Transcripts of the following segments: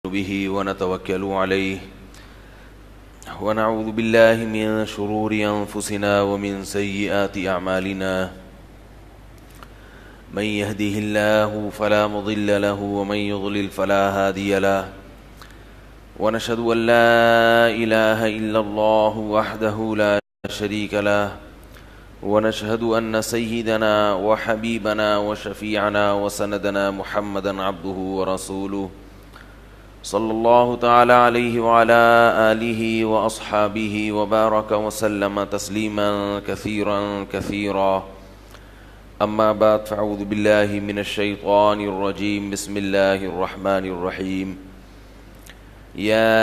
به ونتوكل عليه ونعوذ بالله من شرور أنفسنا ومن سيئات أعمالنا من يهده الله فلا مضل له ومن يضلل فلا هادي له ونشهد أن لا إله إلا الله وحده لا شريك له ونشهد أن سيدنا وحبيبنا وشفيعنا وسندنا محمدا عبده ورسوله صلى الله تعالى عليه وعلى آله وأصحابه وبارك وسلم تسليما كثيرا كثيرا أما بعد فأعوذ بالله من الشيطان الرجيم بسم الله الرحمن الرحيم يا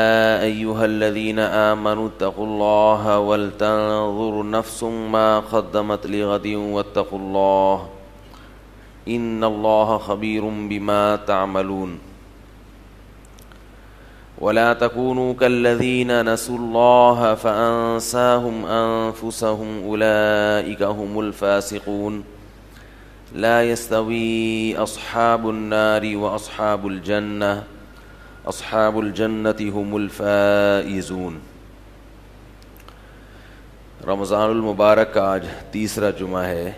أيها الذين آمنوا اتقوا الله ولتنظر نفس ما قدمت لغد واتقوا الله إن الله خبير بما تعملون ولا تكونوا كالذين نسوا الله فأنساهم أنفسهم أولئك هم الفاسقون لا يستوي أصحاب النار وأصحاب الجنة أصحاب الجنة هم الفائزون۔ رمضان المبارک کا آج تیسرا جمعہ ہے۔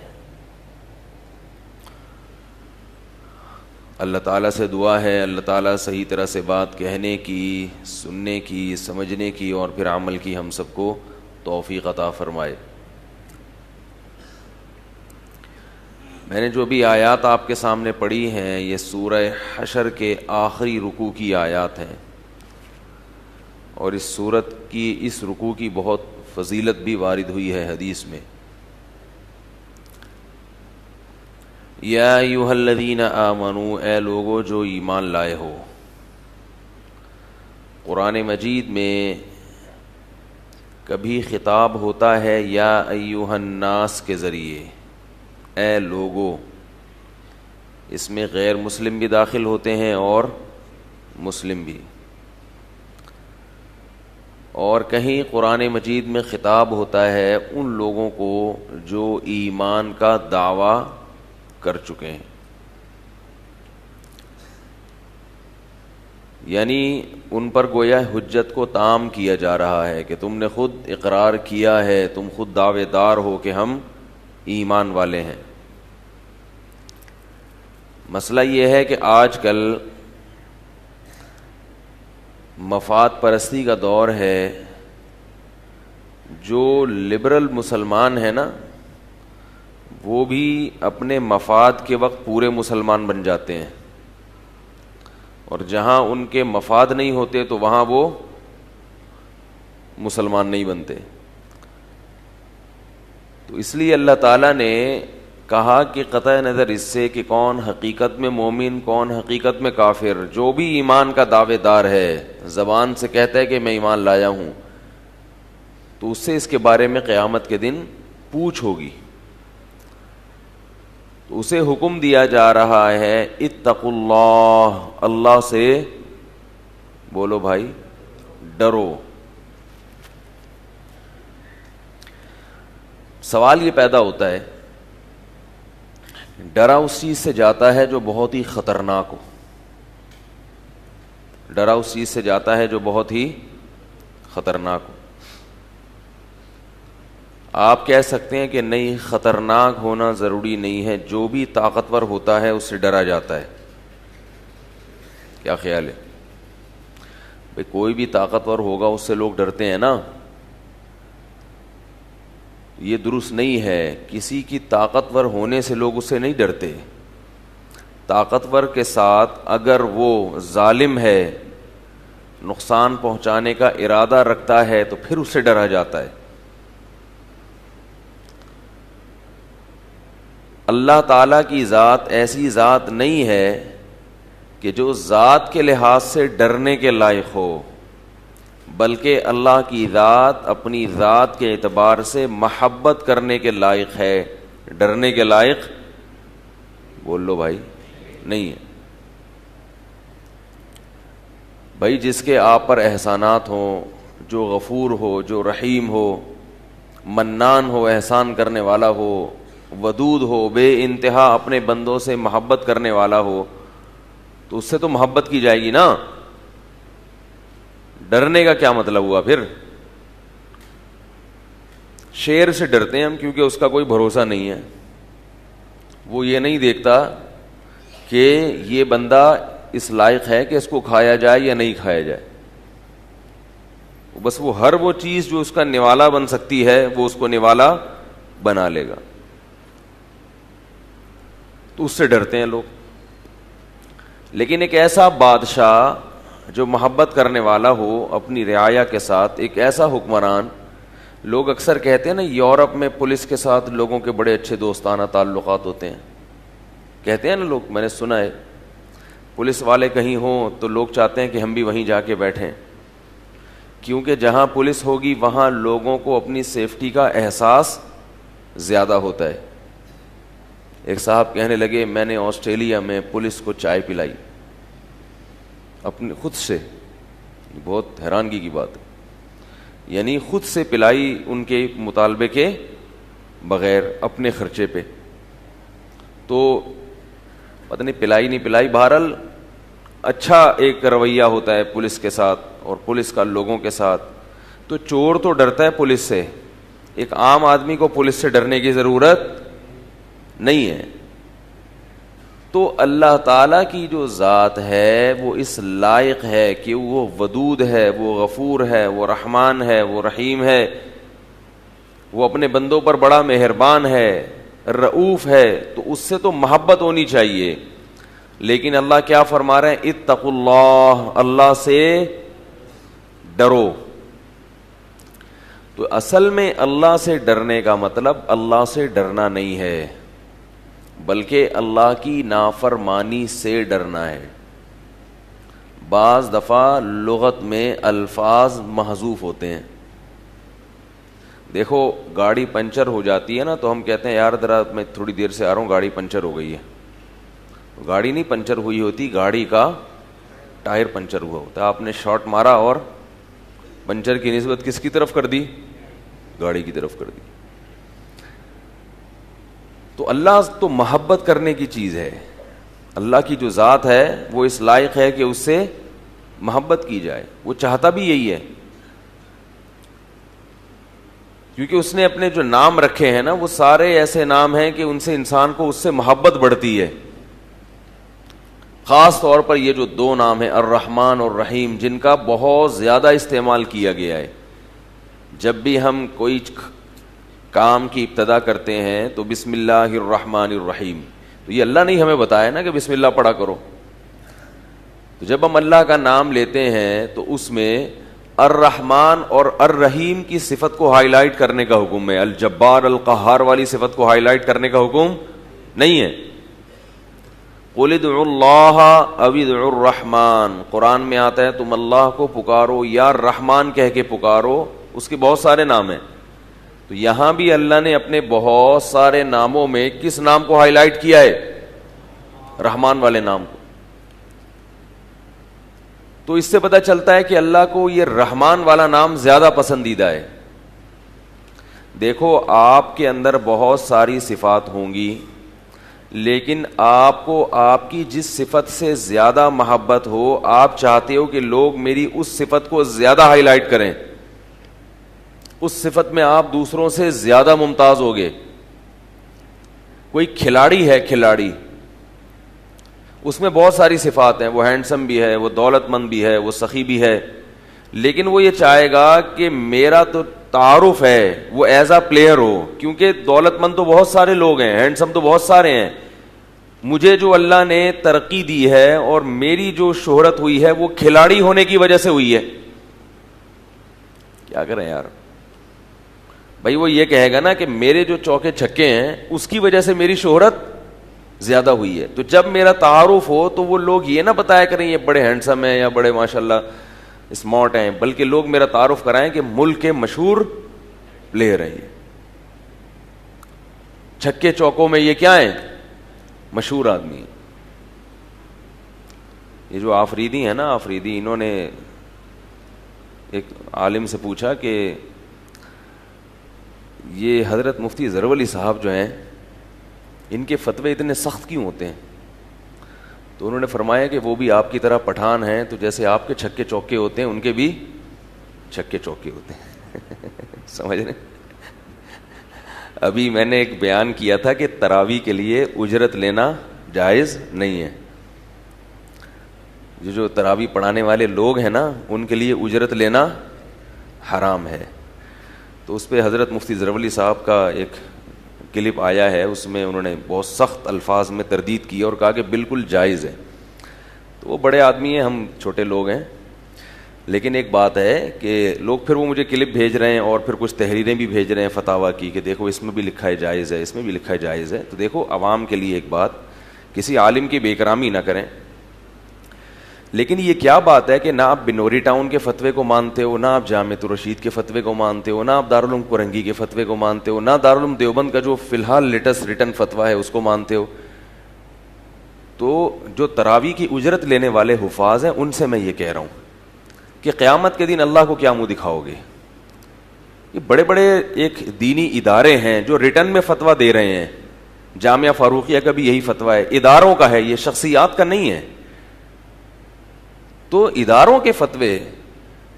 اللہ تعالیٰ سے دعا ہے اللہ تعالیٰ صحیح طرح سے بات کہنے کی، سننے کی، سمجھنے کی اور پھر عمل کی ہم سب کو توفیق عطا فرمائے۔ میں نے جو بھی آیات آپ کے سامنے پڑھی ہیں یہ سورہ حشر کے آخری رکوع کی آیات ہیں، اور اس سورت کی اس رکوع کی بہت فضیلت بھی وارد ہوئی ہے حدیث میں۔ یا ایھا الذین آمنو، اے لوگو جو ایمان لائے ہو۔ قرآن مجید میں کبھی خطاب ہوتا ہے یا ایھا الناس کے ذریعے، اے لوگو، اس میں غیر مسلم بھی داخل ہوتے ہیں اور مسلم بھی، اور کہیں قرآن مجید میں خطاب ہوتا ہے ان لوگوں کو جو ایمان کا دعویٰ کر چکے ہیں، یعنی ان پر گویا حجت کو تام کیا جا رہا ہے کہ تم نے خود اقرار کیا ہے، تم خود دعوے دار ہو کہ ہم ایمان والے ہیں۔ مسئلہ یہ ہے کہ آج کل مفاد پرستی کا دور ہے، جو لبرل مسلمان ہیں نا وہ بھی اپنے مفاد کے وقت پورے مسلمان بن جاتے ہیں، اور جہاں ان کے مفاد نہیں ہوتے تو وہاں وہ مسلمان نہیں بنتے۔ تو اس لیے اللہ تعالیٰ نے کہا کہ قطع نظر اس سے کہ کون حقیقت میں مومن کون حقیقت میں کافر، جو بھی ایمان کا دعوے دار ہے، زبان سے کہتا ہے کہ میں ایمان لایا ہوں، تو اس سے اس کے بارے میں قیامت کے دن پوچھ ہوگی۔ تو اسے حکم دیا جا رہا ہے اتقوا اللہ، اللہ سے بولو بھائی ڈرو۔ سوال یہ پیدا ہوتا ہے، ڈرا اس چیز سے جاتا ہے جو بہت ہی خطرناک ہو، ڈرا اس چیز سے جاتا ہے جو بہت ہی خطرناک ہو۔ آپ کہہ سکتے ہیں کہ نہیں، خطرناک ہونا ضروری نہیں ہے، جو بھی طاقتور ہوتا ہے اس سے ڈرا جاتا ہے۔ کیا خیال ہے بھئی؟ کوئی بھی طاقتور ہوگا اس سے لوگ ڈرتے ہیں نا، یہ درست نہیں ہے۔ کسی کی طاقتور ہونے سے لوگ اس سے نہیں ڈرتے۔ طاقتور کے ساتھ اگر وہ ظالم ہے، نقصان پہنچانے کا ارادہ رکھتا ہے تو پھر اس سے ڈرا جاتا ہے۔ اللہ تعالیٰ کی ذات ایسی ذات نہیں ہے کہ جو ذات کے لحاظ سے ڈرنے کے لائق ہو، بلکہ اللہ کی ذات اپنی ذات کے اعتبار سے محبت کرنے کے لائق ہے، ڈرنے کے لائق بول لو بھائی نہیں ہے۔ بھائی جس کے آپ پر احسانات ہوں، جو غفور ہو، جو رحیم ہو، منان ہو، احسان کرنے والا ہو، ودود ہو، بے انتہا اپنے بندوں سے محبت کرنے والا ہو، تو اس سے تو محبت کی جائے گی نا۔ ڈرنے کا کیا مطلب ہوا پھر؟ شیر سے ڈرتے ہیں ہم کیونکہ اس کا کوئی بھروسہ نہیں ہے. وہ یہ نہیں دیکھتا کہ یہ بندہ اس لائق ہے کہ اس کو کھایا جائے یا نہیں کھایا جائے. بس وہ ہر وہ چیز جو اس کا نوالا بن سکتی ہے وہ اس کو نوالا بنا لے گا. تو اس سے ڈرتے ہیں لوگ. لیکن ایک ایسا بادشاہ جو محبت کرنے والا ہو اپنی رعایا کے ساتھ, ایک ایسا حکمران, لوگ اکثر کہتے ہیں نا یورپ میں پولیس کے ساتھ لوگوں کے بڑے اچھے دوستانہ تعلقات ہوتے ہیں, کہتے ہیں نا لوگ, میں نے سنا ہے. پولیس والے کہیں ہوں تو لوگ چاہتے ہیں کہ ہم بھی وہیں جا کے بیٹھیں, کیونکہ جہاں پولیس ہوگی وہاں لوگوں کو اپنی سیفٹی کا احساس زیادہ ہوتا ہے. ایک صاحب کہنے لگے میں نے آسٹریلیا میں پولیس کو چائے پلائی اپنے خود سے, بہت حیرانگی کی بات ہے, یعنی خود سے پلائی ان کے مطالبے کے بغیر اپنے خرچے پہ. تو پتہ نہیں پلائی نہیں پلائی, بہرحال اچھا ایک رویہ ہوتا ہے پولیس کے ساتھ اور پولیس کا لوگوں کے ساتھ. تو چور تو ڈرتا ہے پولیس سے, ایک عام آدمی کو پولیس سے ڈرنے کی ضرورت نہیں ہے. تو اللہ تعالیٰ کی جو ذات ہے وہ اس لائق ہے کہ وہ ودود ہے, وہ غفور ہے, وہ رحمان ہے, وہ رحیم ہے, وہ اپنے بندوں پر بڑا مہربان ہے, رؤوف ہے. تو اس سے تو محبت ہونی چاہیے. لیکن اللہ کیا فرما رہے ہیں؟ اتقوا اللہ, اللہ سے ڈرو. تو اصل میں اللہ سے ڈرنے کا مطلب اللہ سے ڈرنا نہیں ہے, بلکہ اللہ کی نافرمانی سے ڈرنا ہے. بعض دفعہ لغت میں الفاظ محذوف ہوتے ہیں. دیکھو گاڑی پنچر ہو جاتی ہے نا تو ہم کہتے ہیں یار ذرا میں تھوڑی دیر سے آ رہا ہوں, گاڑی پنچر ہو گئی ہے. گاڑی نہیں پنچر ہوئی ہوتی, گاڑی کا ٹائر پنچر ہوا ہوتا ہے. آپ نے شاٹ مارا اور پنچر کی نسبت کس کی طرف کر دی؟ گاڑی کی طرف کر دی. تو اللہ تو محبت کرنے کی چیز ہے. اللہ کی جو ذات ہے وہ اس لائق ہے کہ اس سے محبت کی جائے. وہ چاہتا بھی یہی ہے, کیونکہ اس نے اپنے جو نام رکھے ہیں نا وہ سارے ایسے نام ہیں کہ ان سے انسان کو اس سے محبت بڑھتی ہے. خاص طور پر یہ جو دو نام ہیں الرحمن اور رحیم, جن کا بہت زیادہ استعمال کیا گیا ہے. جب بھی ہم کوئی کام کی ابتدا کرتے ہیں تو بسم اللہ الرحمن الرحیم, تو یہ اللہ نے ہمیں بتایا نا کہ بسم اللہ پڑھا کرو. تو جب ہم اللہ کا نام لیتے ہیں تو اس میں الرحمن اور الرحیم کی صفت کو ہائی لائٹ کرنے کا حکم ہے. الجبار القہار والی صفت کو ہائی لائٹ کرنے کا حکم نہیں ہے. قل ادعوا اللہ او ادعوا الرحمن, قرآن میں آتا ہے تم اللہ کو پکارو یا رحمان کہہ کے پکارو. اس کے بہت سارے نام ہیں. تو یہاں بھی اللہ نے اپنے بہت سارے ناموں میں کس نام کو ہائی لائٹ کیا ہے؟ رحمان والے نام کو. تو اس سے پتہ چلتا ہے کہ اللہ کو یہ رحمان والا نام زیادہ پسندیدہ ہے. دیکھو آپ کے اندر بہت ساری صفات ہوں گی, لیکن آپ کو آپ کی جس صفت سے زیادہ محبت ہو, آپ چاہتے ہو کہ لوگ میری اس صفت کو زیادہ ہائی لائٹ کریں, اس صفت میں آپ دوسروں سے زیادہ ممتاز ہوگے. کوئی کھلاڑی ہے, کھلاڑی, اس میں بہت ساری صفات ہیں, وہ ہینڈسم بھی ہے, وہ دولت مند بھی ہے, وہ سخی بھی ہے, لیکن وہ یہ چاہے گا کہ میرا تو تعارف ہے وہ ایز اے پلیئر ہو, کیونکہ دولت مند تو بہت سارے لوگ ہیں, ہینڈسم تو بہت سارے ہیں. مجھے جو اللہ نے ترقی دی ہے اور میری جو شہرت ہوئی ہے وہ کھلاڑی ہونے کی وجہ سے ہوئی ہے. کیا کریں یار بھائی, وہ یہ کہے گا نا کہ میرے جو چوکے چھکے ہیں اس کی وجہ سے میری شہرت زیادہ ہوئی ہے. تو جب میرا تعارف ہو تو وہ لوگ یہ نہ بتایا کریں یہ بڑے ہینڈسم ہیں یا بڑے ماشاءاللہ اسمارٹ ہیں, بلکہ لوگ میرا تعارف کرائیں کہ ملک کے مشہور پلیئر ہیں, یہ چھکے چوکوں میں یہ کیا ہیں, مشہور آدمی ہیں. یہ جو آفریدی ہیں نا, آفریدی, انہوں نے ایک عالم سے پوچھا کہ یہ حضرت مفتی ظفر علی صاحب جو ہیں ان کے فتوے اتنے سخت کیوں ہوتے ہیں؟ تو انہوں نے فرمایا کہ وہ بھی آپ کی طرح پٹھان ہیں, تو جیسے آپ کے چھکے چوکے ہوتے ہیں ان کے بھی چھکے چوکے ہوتے ہیں سمجھ رہے. ابھی میں نے ایک بیان کیا تھا کہ تراویح کے لیے اجرت لینا جائز نہیں ہے. جو تراویح پڑھانے والے لوگ ہیں نا ان کے لیے اجرت لینا حرام ہے. تو اس پہ حضرت مفتی زرولی صاحب کا ایک کلپ آیا ہے, اس میں انہوں نے بہت سخت الفاظ میں تردید کی اور کہا کہ بالکل جائز ہے. تو وہ بڑے آدمی ہیں, ہم چھوٹے لوگ ہیں. لیکن ایک بات ہے کہ لوگ پھر وہ مجھے کلپ بھیج رہے ہیں اور پھر کچھ تحریریں بھی بھیج رہے ہیں فتاویٰ کی کہ دیکھو اس میں بھی لکھا ہے جائز ہے, اس میں بھی لکھا ہے جائز ہے. تو دیکھو عوام کے لیے ایک بات, کسی عالم کی بے اکرامی نہ کریں. لیکن یہ کیا بات ہے کہ نہ آپ بنوری ٹاؤن کے فتوے کو مانتے ہو, نہ آپ جامعۃ الرشید کے فتوے کو مانتے ہو, نہ آپ دارالعلوم کرنگی کے فتوے کو مانتے ہو, نہ دارالعلوم دیوبند کا جو فی الحال لیٹسٹ ریٹن فتویٰ ہے اس کو مانتے ہو. تو جو تراویح کی اجرت لینے والے حفاظ ہیں ان سے میں یہ کہہ رہا ہوں کہ قیامت کے دن اللہ کو کیا منہ دکھاؤ گے. یہ بڑے بڑے ایک دینی ادارے ہیں جو ریٹن میں فتویٰ دے رہے ہیں. جامعہ فاروقیہ کا بھی یہی فتویٰ ہے, اداروں کا ہے, یہ شخصیات کا نہیں ہے. تو اداروں کے فتوے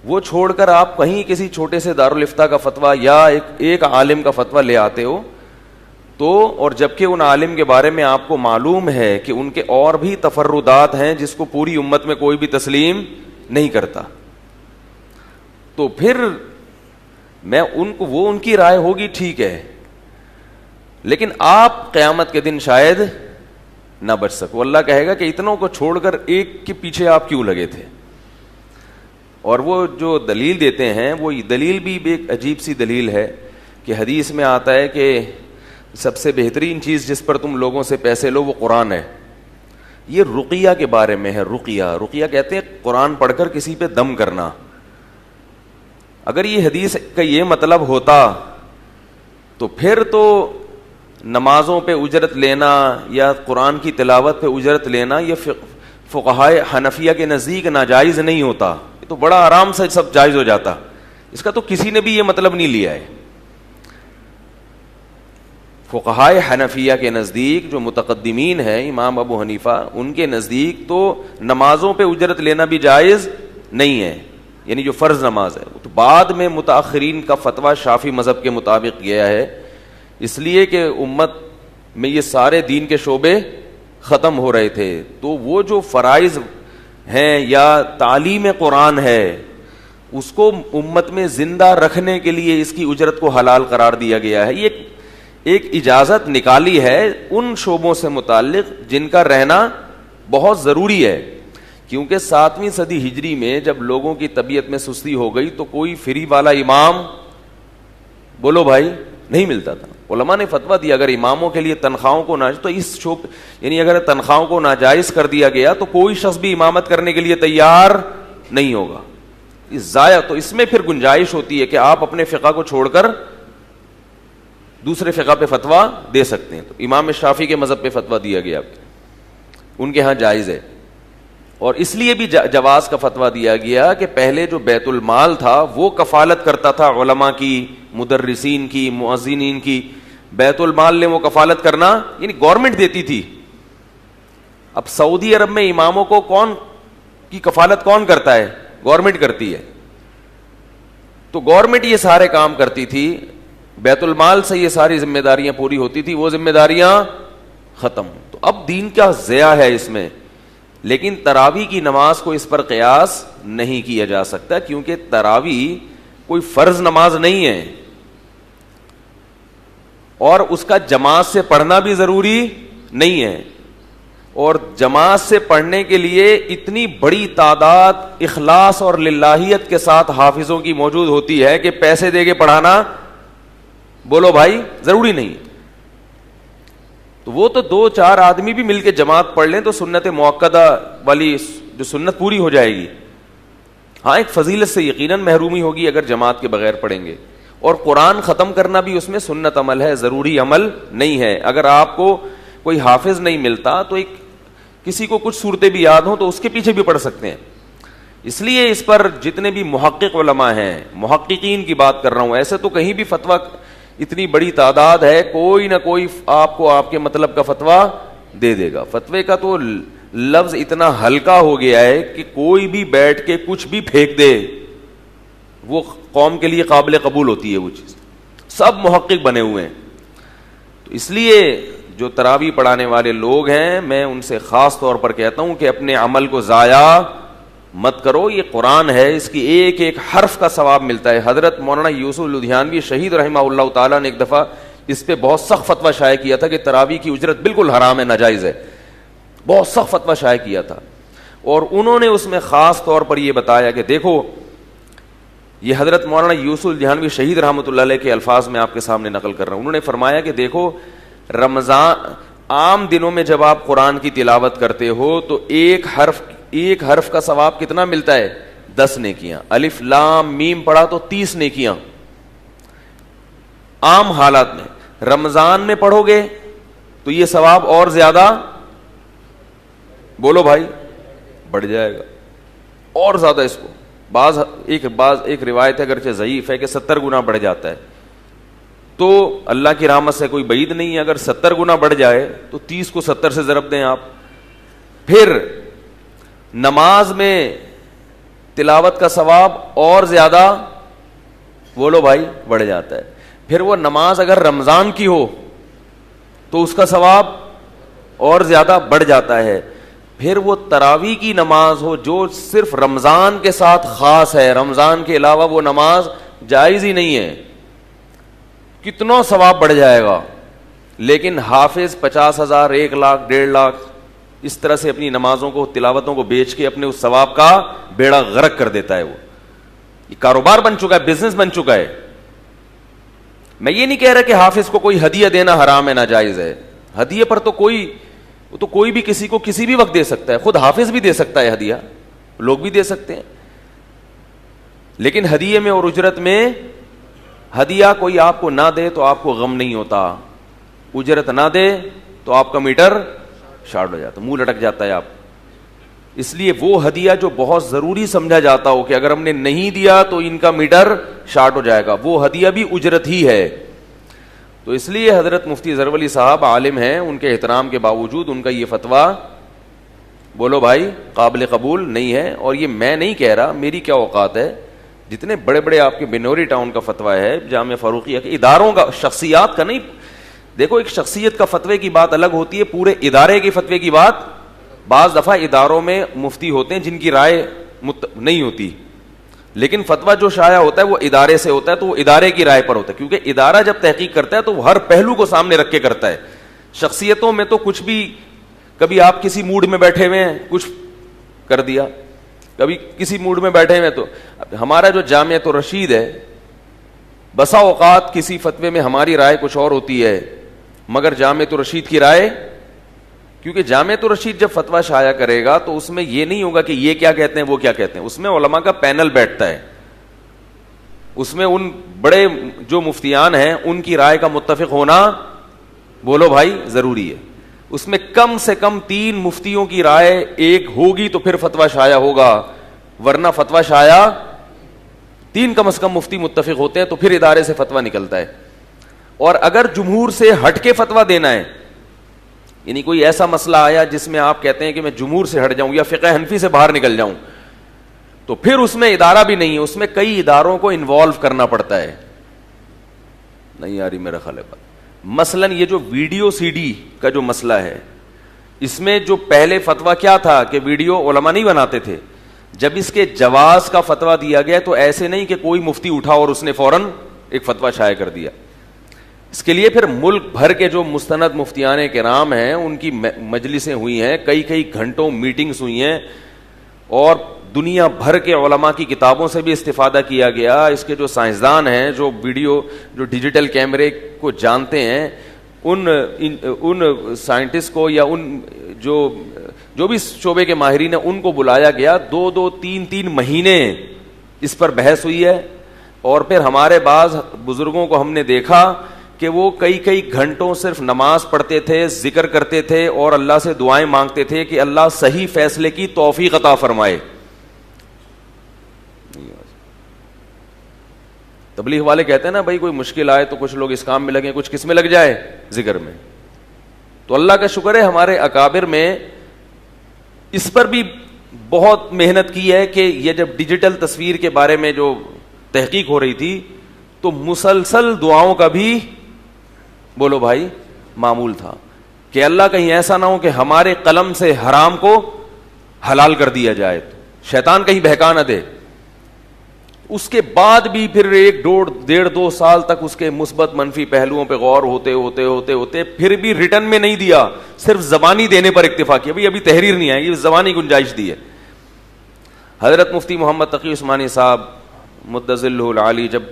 وہ چھوڑ کر آپ کہیں کسی چھوٹے سے دارالافتاء کا فتویٰ یا ایک عالم کا فتویٰ لے آتے ہو تو, اور جبکہ ان عالم کے بارے میں آپ کو معلوم ہے کہ ان کے اور بھی تفردات ہیں جس کو پوری امت میں کوئی بھی تسلیم نہیں کرتا, تو پھر میں ان کو, وہ ان کی رائے ہوگی ٹھیک ہے, لیکن آپ قیامت کے دن شاید نہ بچ سکو. اللہ کہے گا کہ اتنوں کو چھوڑ کر ایک کے پیچھے آپ کیوں لگے تھے. اور وہ جو دلیل دیتے ہیں وہ دلیل بھی ایک عجیب سی دلیل ہے کہ حدیث میں آتا ہے کہ سب سے بہترین چیز جس پر تم لوگوں سے پیسے لو وہ قرآن ہے. یہ رقیہ کے بارے میں ہے. رقیہ کہتے ہیں قرآن پڑھ کر کسی پہ دم کرنا. اگر یہ حدیث کا یہ مطلب ہوتا تو پھر تو نمازوں پہ اجرت لینا یا قرآن کی تلاوت پہ اجرت لینا یہ فقہائے حنفیہ کے نزدیک ناجائز نہیں ہوتا, یہ تو بڑا آرام سے سب جائز ہو جاتا. اس کا تو کسی نے بھی یہ مطلب نہیں لیا ہے. فقہائے حنفیہ کے نزدیک جو متقدمین ہیں, امام ابو حنیفہ, ان کے نزدیک تو نمازوں پہ اجرت لینا بھی جائز نہیں ہے, یعنی جو فرض نماز ہے. تو بعد میں متاخرین کا فتویٰ شافعی مذہب کے مطابق گیا ہے, اس لیے کہ امت میں یہ سارے دین کے شعبے ختم ہو رہے تھے. تو وہ جو فرائض ہیں یا تعلیم قرآن ہے اس کو امت میں زندہ رکھنے کے لیے اس کی اجرت کو حلال قرار دیا گیا ہے. یہ ایک اجازت نکالی ہے ان شعبوں سے متعلق جن کا رہنا بہت ضروری ہے, کیونکہ 7ویں صدی ہجری میں جب لوگوں کی طبیعت میں سستی ہو گئی تو کوئی فری والا امام بولو بھائی نہیں ملتا تھا. علماء نے فتویٰ دیا اگر اماموں کے لیے تنخواہوں کو تو اس شوق یعنی اگر تنخواہوں کو ناجائز کر دیا گیا تو کوئی شخص بھی امامت کرنے کے لیے تیار نہیں ہوگا. ضائع تو اس میں پھر گنجائش ہوتی ہے کہ آپ اپنے فقہ کو چھوڑ کر دوسرے فقہ پہ فتویٰ دے سکتے ہیں. تو امام شافعی کے مذہب پہ فتویٰ دیا گیا, ان کے ہاں جائز ہے. اور اس لیے بھی جواز کا فتویٰ دیا گیا کہ پہلے جو بیت المال تھا وہ کفالت کرتا تھا علماء کی, مدرسین کی, مؤذنین کی. بیت المال نے وہ کفالت کرنا یعنی گورنمنٹ دیتی تھی. اب سعودی عرب میں اماموں کو کون کی کفالت کون کرتا ہے؟ گورنمنٹ کرتی ہے. تو گورنمنٹ یہ سارے کام کرتی تھی, بیت المال سے یہ ساری ذمہ داریاں پوری ہوتی تھی, وہ ذمہ داریاں ختم. تو اب دین کا ضیاع ہے اس میں. لیکن تراویح کی نماز کو اس پر قیاس نہیں کیا جا سکتا, کیونکہ تراویح کوئی فرض نماز نہیں ہے اور اس کا جماعت سے پڑھنا بھی ضروری نہیں ہے. اور جماعت سے پڑھنے کے لیے اتنی بڑی تعداد اخلاص اور للہیت کے ساتھ حافظوں کی موجود ہوتی ہے کہ پیسے دے کے پڑھانا بولو بھائی ضروری نہیں. تو وہ تو 2-4 آدمی بھی مل کے جماعت پڑھ لیں تو سنت موقدہ والی جو سنت پوری ہو جائے گی. ہاں ایک فضیلت سے یقیناً محرومی ہوگی اگر جماعت کے بغیر پڑھیں گے. اور قرآن ختم کرنا بھی اس میں سنت عمل ہے, ضروری عمل نہیں ہے. اگر آپ کو کوئی حافظ نہیں ملتا تو ایک کسی کو کچھ صورتیں بھی یاد ہوں تو اس کے پیچھے بھی پڑھ سکتے ہیں. اس لیے اس پر جتنے بھی محقق علماء ہیں, محققین کی بات کر رہا ہوں, ایسے تو کہیں بھی فتویٰ اتنی بڑی تعداد ہے, کوئی نہ کوئی آپ کو آپ کے مطلب کا فتویٰ دے دے گا. فتوے کا تو لفظ اتنا ہلکا ہو گیا ہے کہ کوئی بھی بیٹھ کے کچھ بھی پھینک دے, وہ قوم کے لیے قابل قبول ہوتی ہے وہ چیز. سب محقق بنے ہوئے ہیں. تو اس لیے جو تراویح پڑھانے والے لوگ ہیں میں ان سے خاص طور پر کہتا ہوں کہ اپنے عمل کو ضائع مت کرو. یہ قرآن ہے, اس کی ایک ایک حرف کا ثواب ملتا ہے. حضرت مولانا یوسف لدھیانوی شہید رحمہ اللہ تعالیٰ نے ایک دفعہ اس پہ بہت سخت فتویٰ شائع کیا تھا کہ تراویح کی اجرت بالکل حرام ہے, ناجائز ہے. بہت سخت فتویٰ شائع کیا تھا, اور انہوں نے اس میں خاص طور پر یہ بتایا کہ دیکھو, یہ حضرت مولانا یوسف لدھیانوی شہید رحمۃ اللہ علیہ کے الفاظ میں آپ کے سامنے نقل کر رہا ہوں. انہوں نے فرمایا کہ دیکھو, رمضان عام دنوں میں جب آپ قرآن کی تلاوت کرتے ہو تو ایک حرف کا ثواب کتنا ملتا ہے؟ 10 نیکیاں. الف لام میم پڑھا تو 30 نیکیاں عام حالات میں. رمضان میں پڑھو گے تو یہ ثواب اور زیادہ, بولو بھائی, بڑھ جائے گا اور زیادہ. اس کو ایک روایت ہے اگرچہ ضعیف ہے کہ 70 گنا بڑھ جاتا ہے. تو اللہ کی رحمت سے کوئی بعید نہیں ہے, اگر 70 گنا بڑھ جائے تو 30 کو 70 سے ضرب دیں آپ. پھر نماز میں تلاوت کا ثواب اور زیادہ, بولو بھائی, بڑھ جاتا ہے. پھر وہ نماز اگر رمضان کی ہو تو اس کا ثواب اور زیادہ بڑھ جاتا ہے. پھر وہ تراویح کی نماز ہو جو صرف رمضان کے ساتھ خاص ہے, رمضان کے علاوہ وہ نماز جائز ہی نہیں ہے, کتنا ثواب بڑھ جائے گا. لیکن حافظ 50,000 1 لاکھ 1.5 لاکھ اس طرح سے اپنی نمازوں کو تلاوتوں کو بیچ کے اپنے اس ثواب کا بیڑا غرق کر دیتا ہے. وہ یہ کاروبار بن چکا ہے, بزنس بن چکا ہے. میں یہ نہیں کہہ رہا کہ حافظ کو کوئی ہدیہ دینا حرام ہے, ناجائز ہے. ہدیے پر تو کوئی بھی کسی کو کسی بھی وقت دے سکتا ہے. خود حافظ بھی دے سکتا ہے ہدیہ, لوگ بھی دے سکتے ہیں. لیکن ہدیے میں اور اجرت میں, ہدیہ کوئی آپ کو نہ دے تو آپ کو غم نہیں ہوتا, اجرت نہ دے تو آپ کا میٹر شارٹ ہو جاتا, منہ لٹک جاتا ہے آپ. اس لیے وہ ہدیہ جو بہت ضروری سمجھا جاتا ہو کہ اگر ہم نے نہیں دیا تو ان کا میٹر شارٹ ہو جائے گا, وہ ہدیہ بھی اجرت ہی ہے. تو اس لیے حضرت مفتی ظفر علی صاحب عالم ہیں, ان کے احترام کے باوجود ان کا یہ فتویٰ, بولو بھائی, قابل قبول نہیں ہے. اور یہ میں نہیں کہہ رہا, میری کیا اوقات ہے. جتنے بڑے بڑے آپ کے بنوری ٹاؤن کا فتویٰ ہے, جامعہ فاروقیہ کے, اداروں کا, شخصیات کا نہیں. دیکھو, ایک شخصیت کا فتوے کی بات الگ ہوتی ہے, پورے ادارے کے فتوے کی بات. بعض دفعہ اداروں میں مفتی ہوتے ہیں جن کی رائے نہیں ہوتی, لیکن فتویٰ جو شائع ہوتا ہے وہ ادارے سے ہوتا ہے, تو وہ ادارے کی رائے پر ہوتا ہے. کیونکہ ادارہ جب تحقیق کرتا ہے تو وہ ہر پہلو کو سامنے رکھ کے کرتا ہے. شخصیتوں میں تو کچھ بھی, کبھی آپ کسی موڈ میں بیٹھے ہوئے ہیں کچھ کر دیا, کبھی کسی موڈ میں بیٹھے ہوئے. تو ہمارا جو جامعۃ الرشید ہے, بسا اوقات کسی فتوے میں ہماری رائے کچھ اور ہوتی ہے مگر جامعۃ الرشید کی رائے, کیونکہ جامعۃ الرشید جب فتویٰ شائع کرے گا تو اس میں یہ نہیں ہوگا کہ یہ کیا کہتے ہیں وہ کیا کہتے ہیں. اس میں علماء کا پینل بیٹھتا ہے, اس میں ان بڑے جو مفتیان ہیں ان کی رائے کا متفق ہونا, بولو بھائی, ضروری ہے. اس میں کم سے کم 3 مفتیوں کی رائے ایک ہوگی تو پھر فتویٰ شائع ہوگا, ورنہ فتویٰ شائع 3 کم از کم مفتی متفق ہوتے ہیں تو پھر ادارے سے فتویٰ نکلتا ہے. اور اگر جمہور سے ہٹ کے فتویٰ دینا ہے, یعنی کوئی ایسا مسئلہ آیا جس میں آپ کہتے ہیں کہ میں جمہور سے ہٹ جاؤں یا فقہ حنفی سے باہر نکل جاؤں, تو پھر اس میں ادارہ بھی نہیں ہے, اس میں کئی اداروں کو انوالو کرنا پڑتا ہے. نہیں آ رہی میرا خیال ہے بات. مثلا یہ جو ویڈیو سی ڈی کا جو مسئلہ ہے, اس میں جو پہلے فتویٰ کیا تھا کہ ویڈیو علماء نہیں بناتے تھے. جب اس کے جواز کا فتویٰ دیا گیا تو ایسے نہیں کہ کوئی مفتی اٹھا اور اس نے فوراً ایک فتویٰ شائع کر دیا. اس کے لیے پھر ملک بھر کے جو مستند مفتیان کرام ہیں ان کی مجلسیں ہوئی ہیں, کئی گھنٹوں میٹنگز ہوئی ہیں, اور دنیا بھر کے علماء کی کتابوں سے بھی استفادہ کیا گیا. اس کے جو سائنسدان ہیں جو ویڈیو جو ڈیجیٹل کیمرے کو جانتے ہیں, ان سائنٹسٹ کو یا ان جو بھی شعبے کے ماہرین ہیں ان کو بلایا گیا. 2-3 مہینے اس پر بحث ہوئی ہے. اور پھر ہمارے بعض بزرگوں کو ہم نے دیکھا کہ وہ کئی گھنٹوں صرف نماز پڑھتے تھے, ذکر کرتے تھے اور اللہ سے دعائیں مانگتے تھے کہ اللہ صحیح فیصلے کی توفیق عطا فرمائے. تبلیغ والے کہتے ہیں نا بھائی کوئی مشکل آئے تو کچھ لوگ اس کام میں لگیں, کچھ کس میں لگ جائے, ذکر میں. تو اللہ کا شکر ہے ہمارے اکابر میں اس پر بھی بہت محنت کی ہے کہ یہ جب ڈیجیٹل تصویر کے بارے میں جو تحقیق ہو رہی تھی تو مسلسل دعاؤں کا بھی بولو بھائی معمول تھا کہ اللہ کہیں ایسا نہ ہو کہ ہمارے قلم سے حرام کو حلال کر دیا جائے, تو شیطان کہیں بہکا نہ دے. اس کے بعد بھی پھر 1.5-2 سال تک اس کے مثبت منفی پہلوؤں پہ غور ہوتے ہوتے ہوتے ہوتے پھر بھی ریٹرن میں نہیں دیا, صرف زبانی دینے پر اکتفا کیا. ابھی تحریر نہیں آئی, یہ زبانی گنجائش دی ہے. حضرت مفتی محمد تقی عثمانی صاحب مدظلہ العالی جب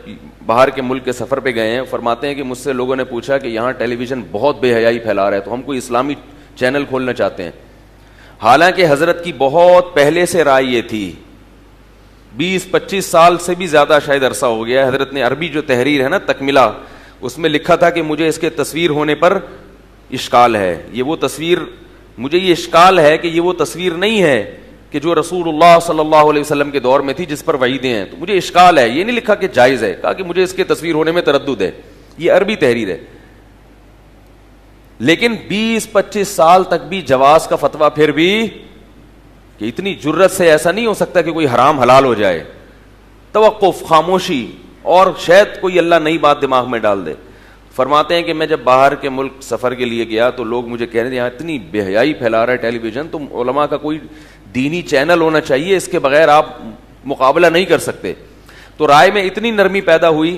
باہر کے ملک کے سفر پہ گئے ہیں, فرماتے ہیں کہ مجھ سے لوگوں نے پوچھا کہ یہاں ٹیلی ویژن بہت بے حیائی پھیلا رہا ہے, تو ہم کوئی اسلامی چینل کھولنا چاہتے ہیں. حالانکہ حضرت کی بہت پہلے سے رائے یہ تھی, 20-25 سال سے بھی زیادہ شاید عرصہ ہو گیا. حضرت نے عربی جو تحریر ہے نا تکملہ, اس میں لکھا تھا کہ مجھے اس کے تصویر ہونے پر اشکال ہے. یہ وہ تصویر, مجھے یہ اشکال ہے کہ یہ وہ تصویر نہیں ہے کہ جو رسول اللہ صلی اللہ علیہ وسلم کے دور میں تھی جس پر وعیدیں ہیں, تو مجھے اشکال ہے. یہ نہیں لکھا کہ جائز ہے, کہا کہ مجھے اس کے تصویر ہونے میں تردد ہے. یہ عربی تحریر ہے. لیکن 20-25 سال تک بھی جواز کا فتویٰ, پھر بھی کہ اتنی جرت سے ایسا نہیں ہو سکتا کہ کوئی حرام حلال ہو جائے. توقف, خاموشی, اور شاید کوئی اللہ نئی بات دماغ میں ڈال دے. فرماتے ہیں کہ میں جب باہر کے ملک سفر کے لیے گیا تو لوگ مجھے کہہ رہے تھے یہاں اتنی بے حیائی پھیلا رہا ہے ٹیلی ویژن, تو علماء کا کوئی دینی چینل ہونا چاہیے, اس کے بغیر آپ مقابلہ نہیں کر سکتے. تو رائے میں اتنی نرمی پیدا ہوئی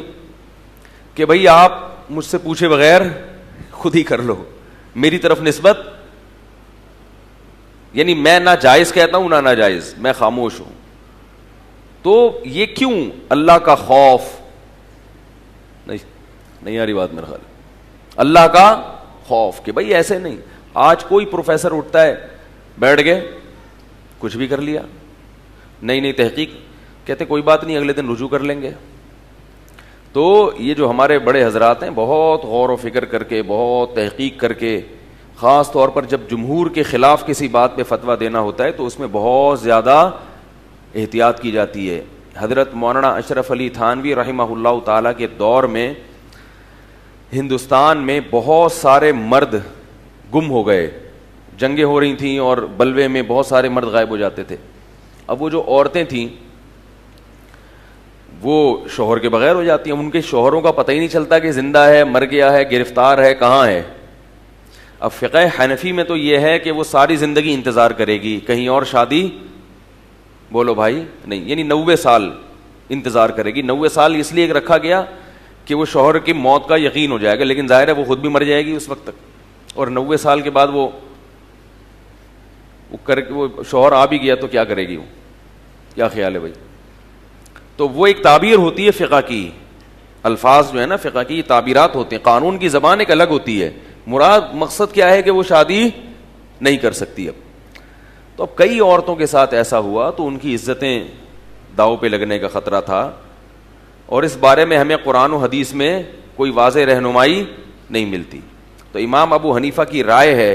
کہ بھئی آپ مجھ سے پوچھے بغیر خود ہی کر لو, میری طرف نسبت, یعنی میں نہ جائز کہتا ہوں نہ ناجائز, میں خاموش ہوں. تو یہ کیوں؟ اللہ کا خوف نہیں آ رہی بات میرا خیال, اللہ کا خوف کہ بھئی ایسے نہیں. آج کوئی پروفیسر اٹھتا ہے, بیٹھ گئے, کچھ بھی کر لیا, نئی تحقیق, کہتے کوئی بات نہیں اگلے دن رجوع کر لیں گے. تو یہ جو ہمارے بڑے حضرات ہیں, بہت غور و فکر کر کے, بہت تحقیق کر کے, خاص طور پر جب جمہور کے خلاف کسی بات پہ فتویٰ دینا ہوتا ہے تو اس میں بہت زیادہ احتیاط کی جاتی ہے. حضرت مولانا اشرف علی تھانوی رحمہ اللہ تعالیٰ کے دور میں ہندوستان میں بہت سارے مرد گم ہو گئے, جنگیں ہو رہی تھیں اور بلوے میں بہت سارے مرد غائب ہو جاتے تھے. اب وہ جو عورتیں تھیں وہ شوہر کے بغیر ہو جاتی ہیں, ان کے شوہروں کا پتہ ہی نہیں چلتا کہ زندہ ہے, مر گیا ہے, گرفتار ہے, کہاں ہے. اب فقہ حنفی میں تو یہ ہے کہ وہ ساری زندگی انتظار کرے گی, کہیں اور شادی بولو بھائی نہیں, یعنی 90 سال انتظار کرے گی. 90 سال اس لیے رکھا گیا کہ وہ شوہر کی موت کا یقین ہو جائے گا, لیکن ظاہر ہے وہ خود بھی مر جائے گی اس وقت تک, اور 90 سال کے بعد وہ شوہر آ بھی گیا تو کیا کرے گی وہ, کیا خیال ہے بھائی. تو وہ ایک تعبیر ہوتی ہے فقہ کی, الفاظ جو ہے نا فقہ کی تعبیرات ہوتے ہیں, قانون کی زبان ایک الگ ہوتی ہے, مراد مقصد کیا ہے کہ وہ شادی نہیں کر سکتی. اب تو اب کئی عورتوں کے ساتھ ایسا ہوا تو ان کی عزتیں داؤ پہ لگنے کا خطرہ تھا, اور اس بارے میں ہمیں قرآن و حدیث میں کوئی واضح رہنمائی نہیں ملتی. تو امام ابو حنیفہ کی رائے ہے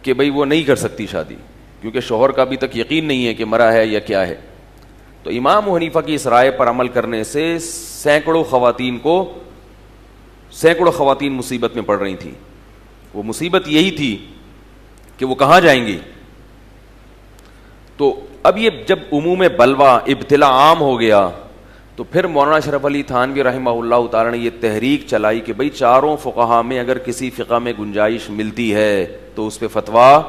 کہ بھئی وہ نہیں کر سکتی شادی, کیونکہ شوہر کا ابھی تک یقین نہیں ہے کہ مرا ہے یا کیا ہے. تو امام ابو حنیفہ کی اس رائے پر عمل کرنے سے سینکڑوں خواتین مصیبت میں پڑ رہی تھیں. وہ مصیبت یہی تھی کہ وہ کہاں جائیں گی. تو اب یہ جب عموم بلوا ابتلا عام ہو گیا تو پھر مولانا اشرف علی تھانوی رحمہ اللہ تعالی نے یہ تحریک چلائی کہ بھئی چاروں فقہا میں اگر کسی فقہ میں گنجائش ملتی ہے تو اس پہ فتویٰ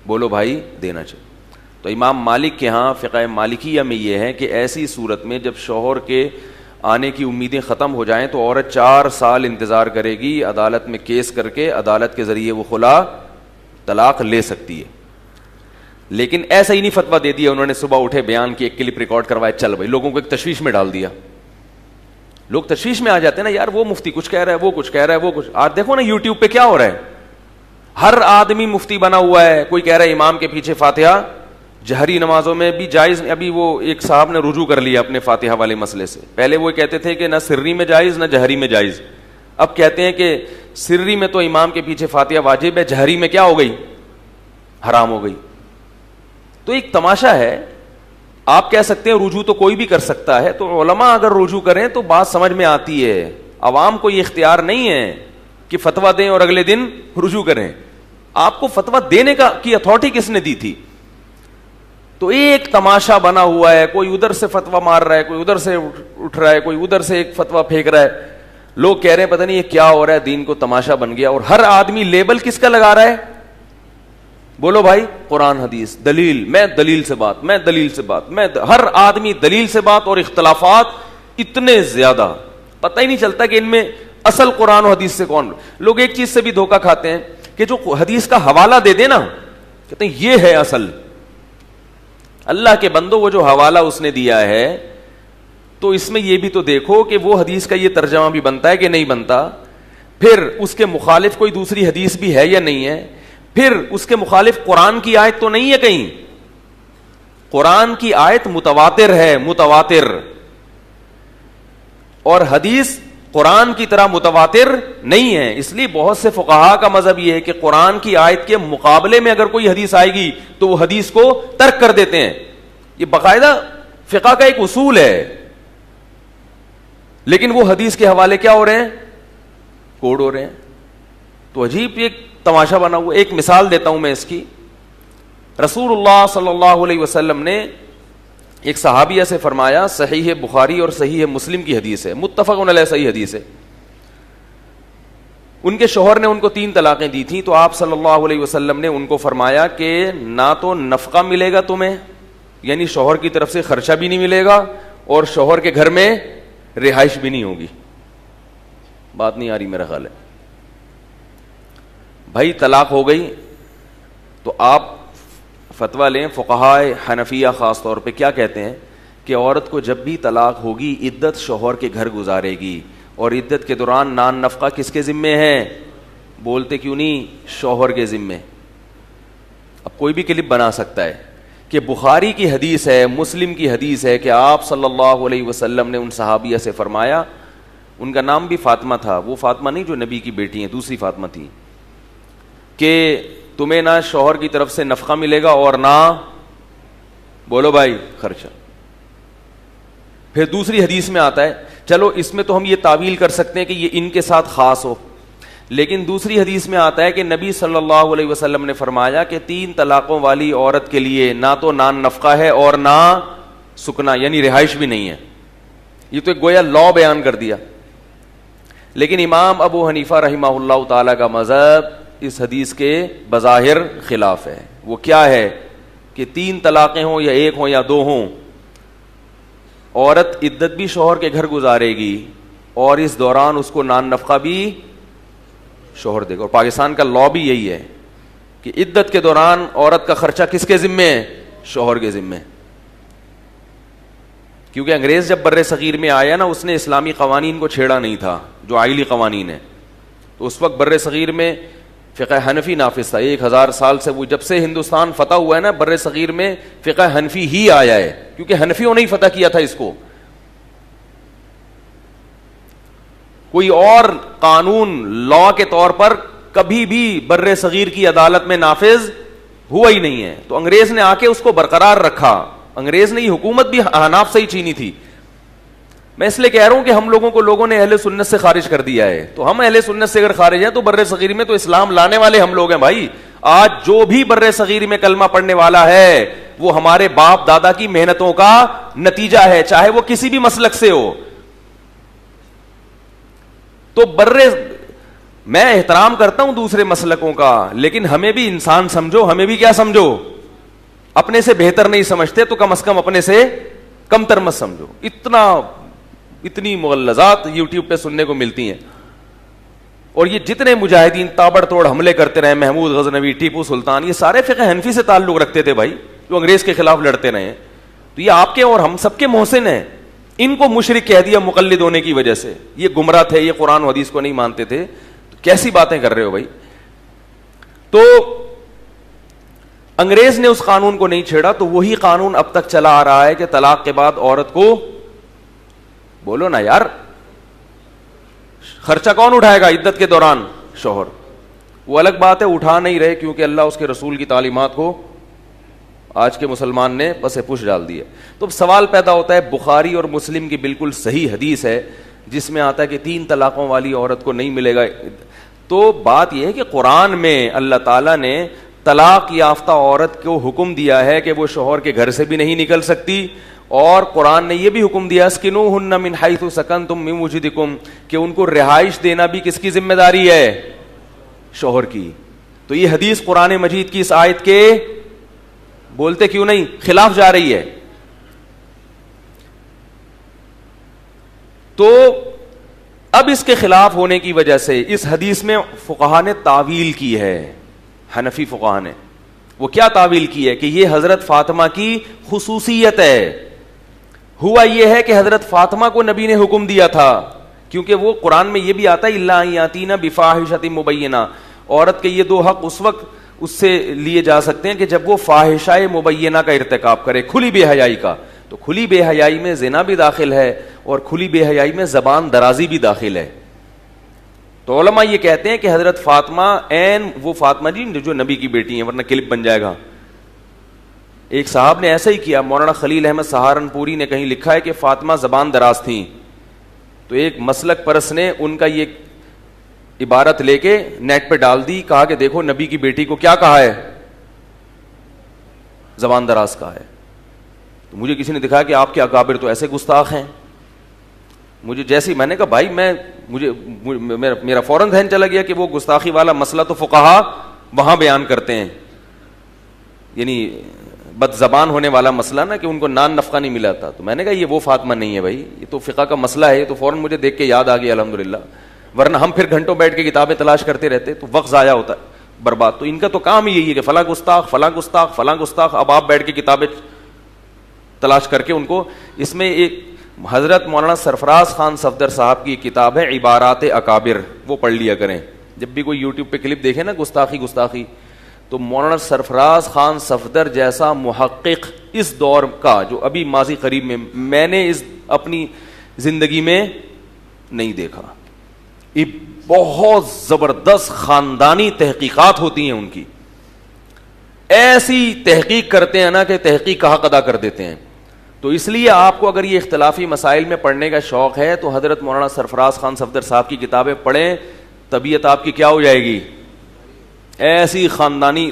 بولو بھائی دینا چاہیے. تو امام مالک کے ہاں فقہ مالکیہ میں یہ ہے کہ ایسی صورت میں جب شوہر کے آنے کی امیدیں ختم ہو جائیں تو عورت 4 سال انتظار کرے گی, عدالت میں کیس کر کے عدالت کے ذریعے وہ خلا طلاق لے سکتی ہے. لیکن ایسا ہی نہیں فتویٰ دے دیا انہوں نے, صبح اٹھے بیان کی, ایک کلپ ریکارڈ کروائے, چل بھائی, لوگوں کو ایک تشویش میں ڈال دیا. لوگ تشویش میں آ جاتے ہیں نا, یار وہ مفتی کچھ کہہ رہا ہے, وہ کچھ کہہ رہا ہے, وہ کچھ. آج دیکھو نا یوٹیوب پہ کیا ہو رہا ہے, ہر آدمی مفتی بنا ہوا ہے. کوئی کہہ رہا ہے امام کے پیچھے فاتحہ جہری نمازوں میں بھی جائز. ابھی وہ ایک صاحب نے رجوع کر لیا اپنے فاتحہ والے مسئلے سے. پہلے وہ کہتے تھے کہ نہ سری میں جائز نہ جہری میں جائز, اب کہتے ہیں کہ سری میں تو امام کے پیچھے فاتحہ واجب ہے, جہری میں کیا ہو گئی, حرام ہو گئی. تو ایک تماشا ہے. آپ کہہ سکتے ہیں رجوع تو کوئی بھی کر سکتا ہے, تو علماء اگر رجوع کریں تو بات سمجھ میں آتی ہے. عوام کو یہ اختیار نہیں ہے کہ فتویٰ دیں اور اگلے دن رجوع کریں. آپ کو فتویٰ دینے کی اتھارٹی کس نے دی تھی؟ تو ایک تماشا بنا ہوا ہے, کوئی ادھر سے فتوا مار رہا ہے, کوئی ادھر سے اٹھ رہا ہے, کوئی ادھر سے ایک فتوا پھینک رہا ہے, لوگ کہہ رہے ہیں پتہ نہیں یہ کیا ہو رہا ہے, دین کو تماشا بن گیا. اور ہر آدمی لیبل کس کا لگا رہا ہے؟ بولو بھائی, قرآن حدیث, دلیل, میں دلیل سے بات, میں دلیل سے بات, میں ہر آدمی دلیل سے بات, اور اختلافات اتنے زیادہ, پتہ ہی نہیں چلتا کہ ان میں اصل قرآن و حدیث سے کون. لوگ ایک چیز سے بھی دھوکہ کھاتے ہیں کہ جو حدیث کا حوالہ دے دے نا, کہتے ہیں یہ ہے اصل. اللہ کے بندو, وہ جو حوالہ اس نے دیا ہے تو اس میں یہ بھی تو دیکھو کہ وہ حدیث کا یہ ترجمہ بھی بنتا ہے کہ نہیں بنتا, پھر اس کے مخالف کوئی دوسری حدیث بھی ہے یا نہیں ہے, پھر اس کے مخالف قرآن کی آیت تو نہیں ہے کہیں. قرآن کی آیت متواتر ہے, متواتر, اور حدیث قرآن کی طرح متواتر نہیں ہے. اس لیے بہت سے فقہا کا مذہب یہ ہے کہ قرآن کی آیت کے مقابلے میں اگر کوئی حدیث آئے گی تو وہ حدیث کو ترک کر دیتے ہیں. یہ باقاعدہ فقہ کا ایک اصول ہے. لیکن وہ حدیث کے حوالے کیا ہو رہے ہیں؟ کوڈ ہو رہے ہیں. تو عجیب ایک تماشا بنا ہوا. ایک مثال دیتا ہوں میں اس کی. رسول اللہ صلی اللہ علیہ وسلم نے ایک صحابیہ سے فرمایا, صحیح بخاری اور صحیح مسلم کی حدیث ہے, متفق علیہ صحیح حدیث ہے, ان کے شوہر نے ان کو 3 طلاقیں دی تھیں, تو آپ صلی اللہ علیہ وسلم نے ان کو فرمایا کہ نہ تو نفقہ ملے گا تمہیں, یعنی شوہر کی طرف سے خرچہ بھی نہیں ملے گا, اور شوہر کے گھر میں رہائش بھی نہیں ہوگی. بات نہیں آ رہی میرا خیال ہے. بھائی طلاق ہو گئی تو آپ فتویٰ لیں, فقہائے حنفیہ خاص طور پہ کیا کہتے ہیں کہ عورت کو جب بھی طلاق ہوگی عدت شوہر کے گھر گزارے گی, اور عدت کے دوران نان نفقہ کس کے ذمے ہے؟ بولتے کیوں نہیں؟ شوہر کے ذمے. اب کوئی بھی کلپ بنا سکتا ہے کہ بخاری کی حدیث ہے, مسلم کی حدیث ہے کہ آپ صلی اللہ علیہ وسلم نے ان صحابیہ سے فرمایا, ان کا نام بھی فاطمہ تھا, وہ فاطمہ نہیں جو نبی کی بیٹی ہیں, دوسری فاطمہ تھی, کہ تمہیں نہ شوہر کی طرف سے نفقہ ملے گا اور نہ, بولو بھائی, خرچہ. پھر دوسری حدیث میں آتا ہے, چلو اس میں تو ہم یہ تعویل کر سکتے ہیں کہ یہ ان کے ساتھ خاص ہو, لیکن دوسری حدیث میں آتا ہے کہ نبی صلی اللہ علیہ وسلم نے فرمایا کہ 3 طلاقوں والی عورت کے لیے نہ تو نان نفقہ ہے اور نہ سکنا, یعنی رہائش بھی نہیں ہے. یہ تو ایک گویا لا بیان کر دیا. لیکن امام ابو حنیفہ رحمہ اللہ تعالی کا مذہب اس حدیث کے بظاہر خلاف ہے. وہ کیا ہے کہ 3 طلاقیں ہوں یا 1 ہوں یا 2 ہوں, عورت عدت بھی شوہر کے گھر گزارے گی, اور اس دوران اس کو نان نفقہ بھی شوہر دے گا. اور پاکستان کا لا بھی یہی ہے کہ عدت کے دوران عورت کا خرچہ کس کے ذمے ہے؟ شوہر کے ذمے. کیونکہ انگریز جب بر صغیر میں آیا نا, اس نے اسلامی قوانین کو چھیڑا نہیں تھا جو آئلی قوانین ہیں. تو اس وقت بر صغیر میں فقہ حنفی نافذ تھا. 1000 سال سے, وہ جب سے ہندوستان فتح ہوا ہے نا, بر صغیر میں فقہ حنفی ہی آیا ہے, کیونکہ حنفیوں نے ہی فتح کیا تھا اس کو. کوئی اور قانون لا کے طور پر کبھی بھی بر صغیر کی عدالت میں نافذ ہوا ہی نہیں ہے. تو انگریز نے آ کے اس کو برقرار رکھا. انگریز نے یہ حکومت بھی حناف سے ہی چھینی تھی. میں اس لیے کہہ رہا ہوں کہ ہم لوگوں نے اہل سنت سے خارج کر دیا ہے. تو ہم اہل سنت سے اگر خارج ہیں تو بر صغیر میں تو اسلام لانے والے ہم لوگ ہیں بھائی. آج جو بھی بر صغیر میں کلمہ پڑھنے والا ہے وہ ہمارے باپ دادا کی محنتوں کا نتیجہ ہے, چاہے وہ کسی بھی مسلک سے ہو. تو میں احترام کرتا ہوں دوسرے مسلکوں کا, لیکن ہمیں بھی انسان سمجھو, ہمیں بھی کیا سمجھو, اپنے سے بہتر نہیں سمجھتے تو کم از کم اپنے سے کم تر مت سمجھو. اتنی مغلظات یوٹیوب پہ سننے کو ملتی ہیں. اور یہ جتنے مجاہدین تابڑ توڑ حملے کرتے رہے, محمود غزنوی, ٹیپو سلطان, یہ سارے فقہ حنفی سے تعلق رکھتے تھے بھائی, جو انگریز کے خلاف لڑتے رہے. تو یہ آپ کے اور ہم سب کے محسن ہیں. ان کو مشرک کہہ دیا مقلد ہونے کی وجہ سے. یہ گمراہ تھے, یہ قرآن و حدیث کو نہیں مانتے تھے. کیسی باتیں کر رہے ہو بھائی. تو انگریز نے اس قانون کو نہیں چھیڑا, تو وہی قانون اب تک چلا آ رہا ہے کہ طلاق کے بعد عورت کو, بولو نا یار, خرچہ کون اٹھائے گا عدت کے دوران؟ شوہر. وہ الگ بات ہے اٹھا نہیں رہے, کیونکہ اللہ اس کے رسول کی تعلیمات کو آج کے مسلمان نے پس پش ڈال دی ہے. تو سوال پیدا ہوتا ہے, بخاری اور مسلم کی بالکل صحیح حدیث ہے جس میں آتا ہے کہ 3 طلاقوں والی عورت کو نہیں ملے گا. تو بات یہ ہے کہ قرآن میں اللہ تعالیٰ نے طلاق یافتہ عورت کو حکم دیا ہے کہ وہ شوہر کے گھر سے بھی نہیں نکل سکتی, اور قرآن نے یہ بھی حکم دیا اسکنوہن من حیث سکنتم من وجدکم, کہ ان کو رہائش دینا بھی کس کی ذمہ داری ہے؟ شوہر کی. تو یہ حدیث قرآن مجید کی اس آیت کے بولتے کیوں نہیں خلاف جا رہی ہے. تو اب اس کے خلاف ہونے کی وجہ سے اس حدیث میں فقہا نے تعویل کی ہے, حنفی فقہا نے. وہ کیا تعویل کی ہے کہ یہ حضرت فاطمہ کی خصوصیت ہے. ہوا یہ ہے کہ حضرت فاطمہ کو نبی نے حکم دیا تھا, کیونکہ وہ قرآن میں یہ بھی آتا ہے الا ان یاتینا بفاحشۃ مبینہ, عورت کے یہ دو حق اس وقت اس سے لیے جا سکتے ہیں کہ جب وہ فاحشہ مبینہ کا ارتکاب کرے, کھلی بے حیائی کا. تو کھلی بے حیائی میں زنا بھی داخل ہے, اور کھلی بے حیائی میں زبان درازی بھی داخل ہے. تو علماء یہ کہتے ہیں کہ حضرت فاطمہ عین وہ فاطمہ جی جو نبی کی بیٹی ہیں, ورنہ کلپ بن جائے گا. ایک صاحب نے ایسا ہی کیا, مولانا خلیل احمد سہارنپوری نے کہیں لکھا ہے کہ فاطمہ زبان دراز تھیں, تو ایک مسلک پرس نے ان کا یہ عبارت لے کے نیٹ پہ ڈال دی, کہا کہ دیکھو نبی کی بیٹی کو کیا کہا ہے, زبان دراز کہا ہے. تو مجھے کسی نے دکھایا کہ آپ کے اکابر تو ایسے گستاخ ہیں. مجھے جیسے میں نے کہا بھائی میرا فوراً ذہن چلا گیا کہ وہ گستاخی والا مسئلہ تو فقہا وہاں بیان کرتے ہیں, یعنی بد زبان ہونے والا مسئلہ نا, کہ ان کو نان نفقہ نہیں ملا تھا. تو میں نے کہا یہ وہ فاطمہ نہیں ہے بھائی, یہ تو فقہ کا مسئلہ ہے. تو فوراً مجھے دیکھ کے یاد آ گیا الحمدللہ, ورنہ ہم پھر گھنٹوں بیٹھ کے کتابیں تلاش کرتے رہتے تو وقت ضائع ہوتا ہے, برباد. تو ان کا تو کام یہی ہے کہ فلاں گستاخ فلاں گستاخ فلاں گستاخ. اب آپ بیٹھ کے کتابیں تلاش کر کے ان کو, اس میں ایک حضرت مولانا سرفراز خان صفدر صاحب کی کتاب ہے عبارات اکابر, وہ پڑھ لیا کریں. جب بھی کوئی یوٹیوب پہ کلپ دیکھے نا گستاخی, تو مولانا سرفراز خان صفدر جیسا محقق اس دور کا جو ابھی ماضی قریب میں نے اس اپنی زندگی میں نہیں دیکھا. یہ بہت زبردست خاندانی تحقیقات ہوتی ہیں ان کی, ایسی تحقیق کرتے ہیں نا کہ تحقیق کا حق ادا کر دیتے ہیں. تو اس لیے آپ کو اگر یہ اختلافی مسائل میں پڑھنے کا شوق ہے تو حضرت مولانا سرفراز خان صفدر صاحب کی کتابیں پڑھیں, طبیعت آپ کی کیا ہو جائے گی. ایسی خاندانی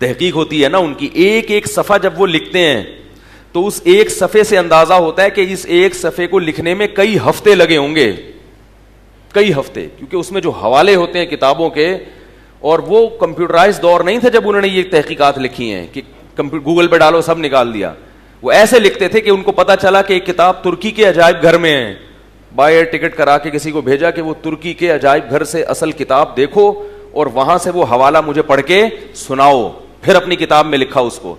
تحقیق ہوتی ہے نا ان کی. ایک ایک صفحہ جب وہ لکھتے ہیں تو اس ایک صفحے سے اندازہ ہوتا ہے کہ اس ایک صفحے کو لکھنے میں کئی ہفتے لگے ہوں گے, کئی ہفتے, کیونکہ اس میں جو حوالے ہوتے ہیں کتابوں کے, اور وہ کمپیوٹرائز دور نہیں تھا جب انہوں نے یہ تحقیقات لکھی ہیں کہ گوگل پہ ڈالو سب نکال دیا. وہ ایسے لکھتے تھے کہ ان کو پتا چلا کہ ایک کتاب ترکی کے عجائب گھر میں ہے, بائی ایئر ٹکٹ کرا کے کسی کو بھیجا کہ وہ ترکی کے عجائب گھر سے اصل کتاب دیکھو اور وہاں سے وہ حوالہ مجھے پڑھ کے سناؤ, پھر اپنی کتاب میں لکھا اس کو.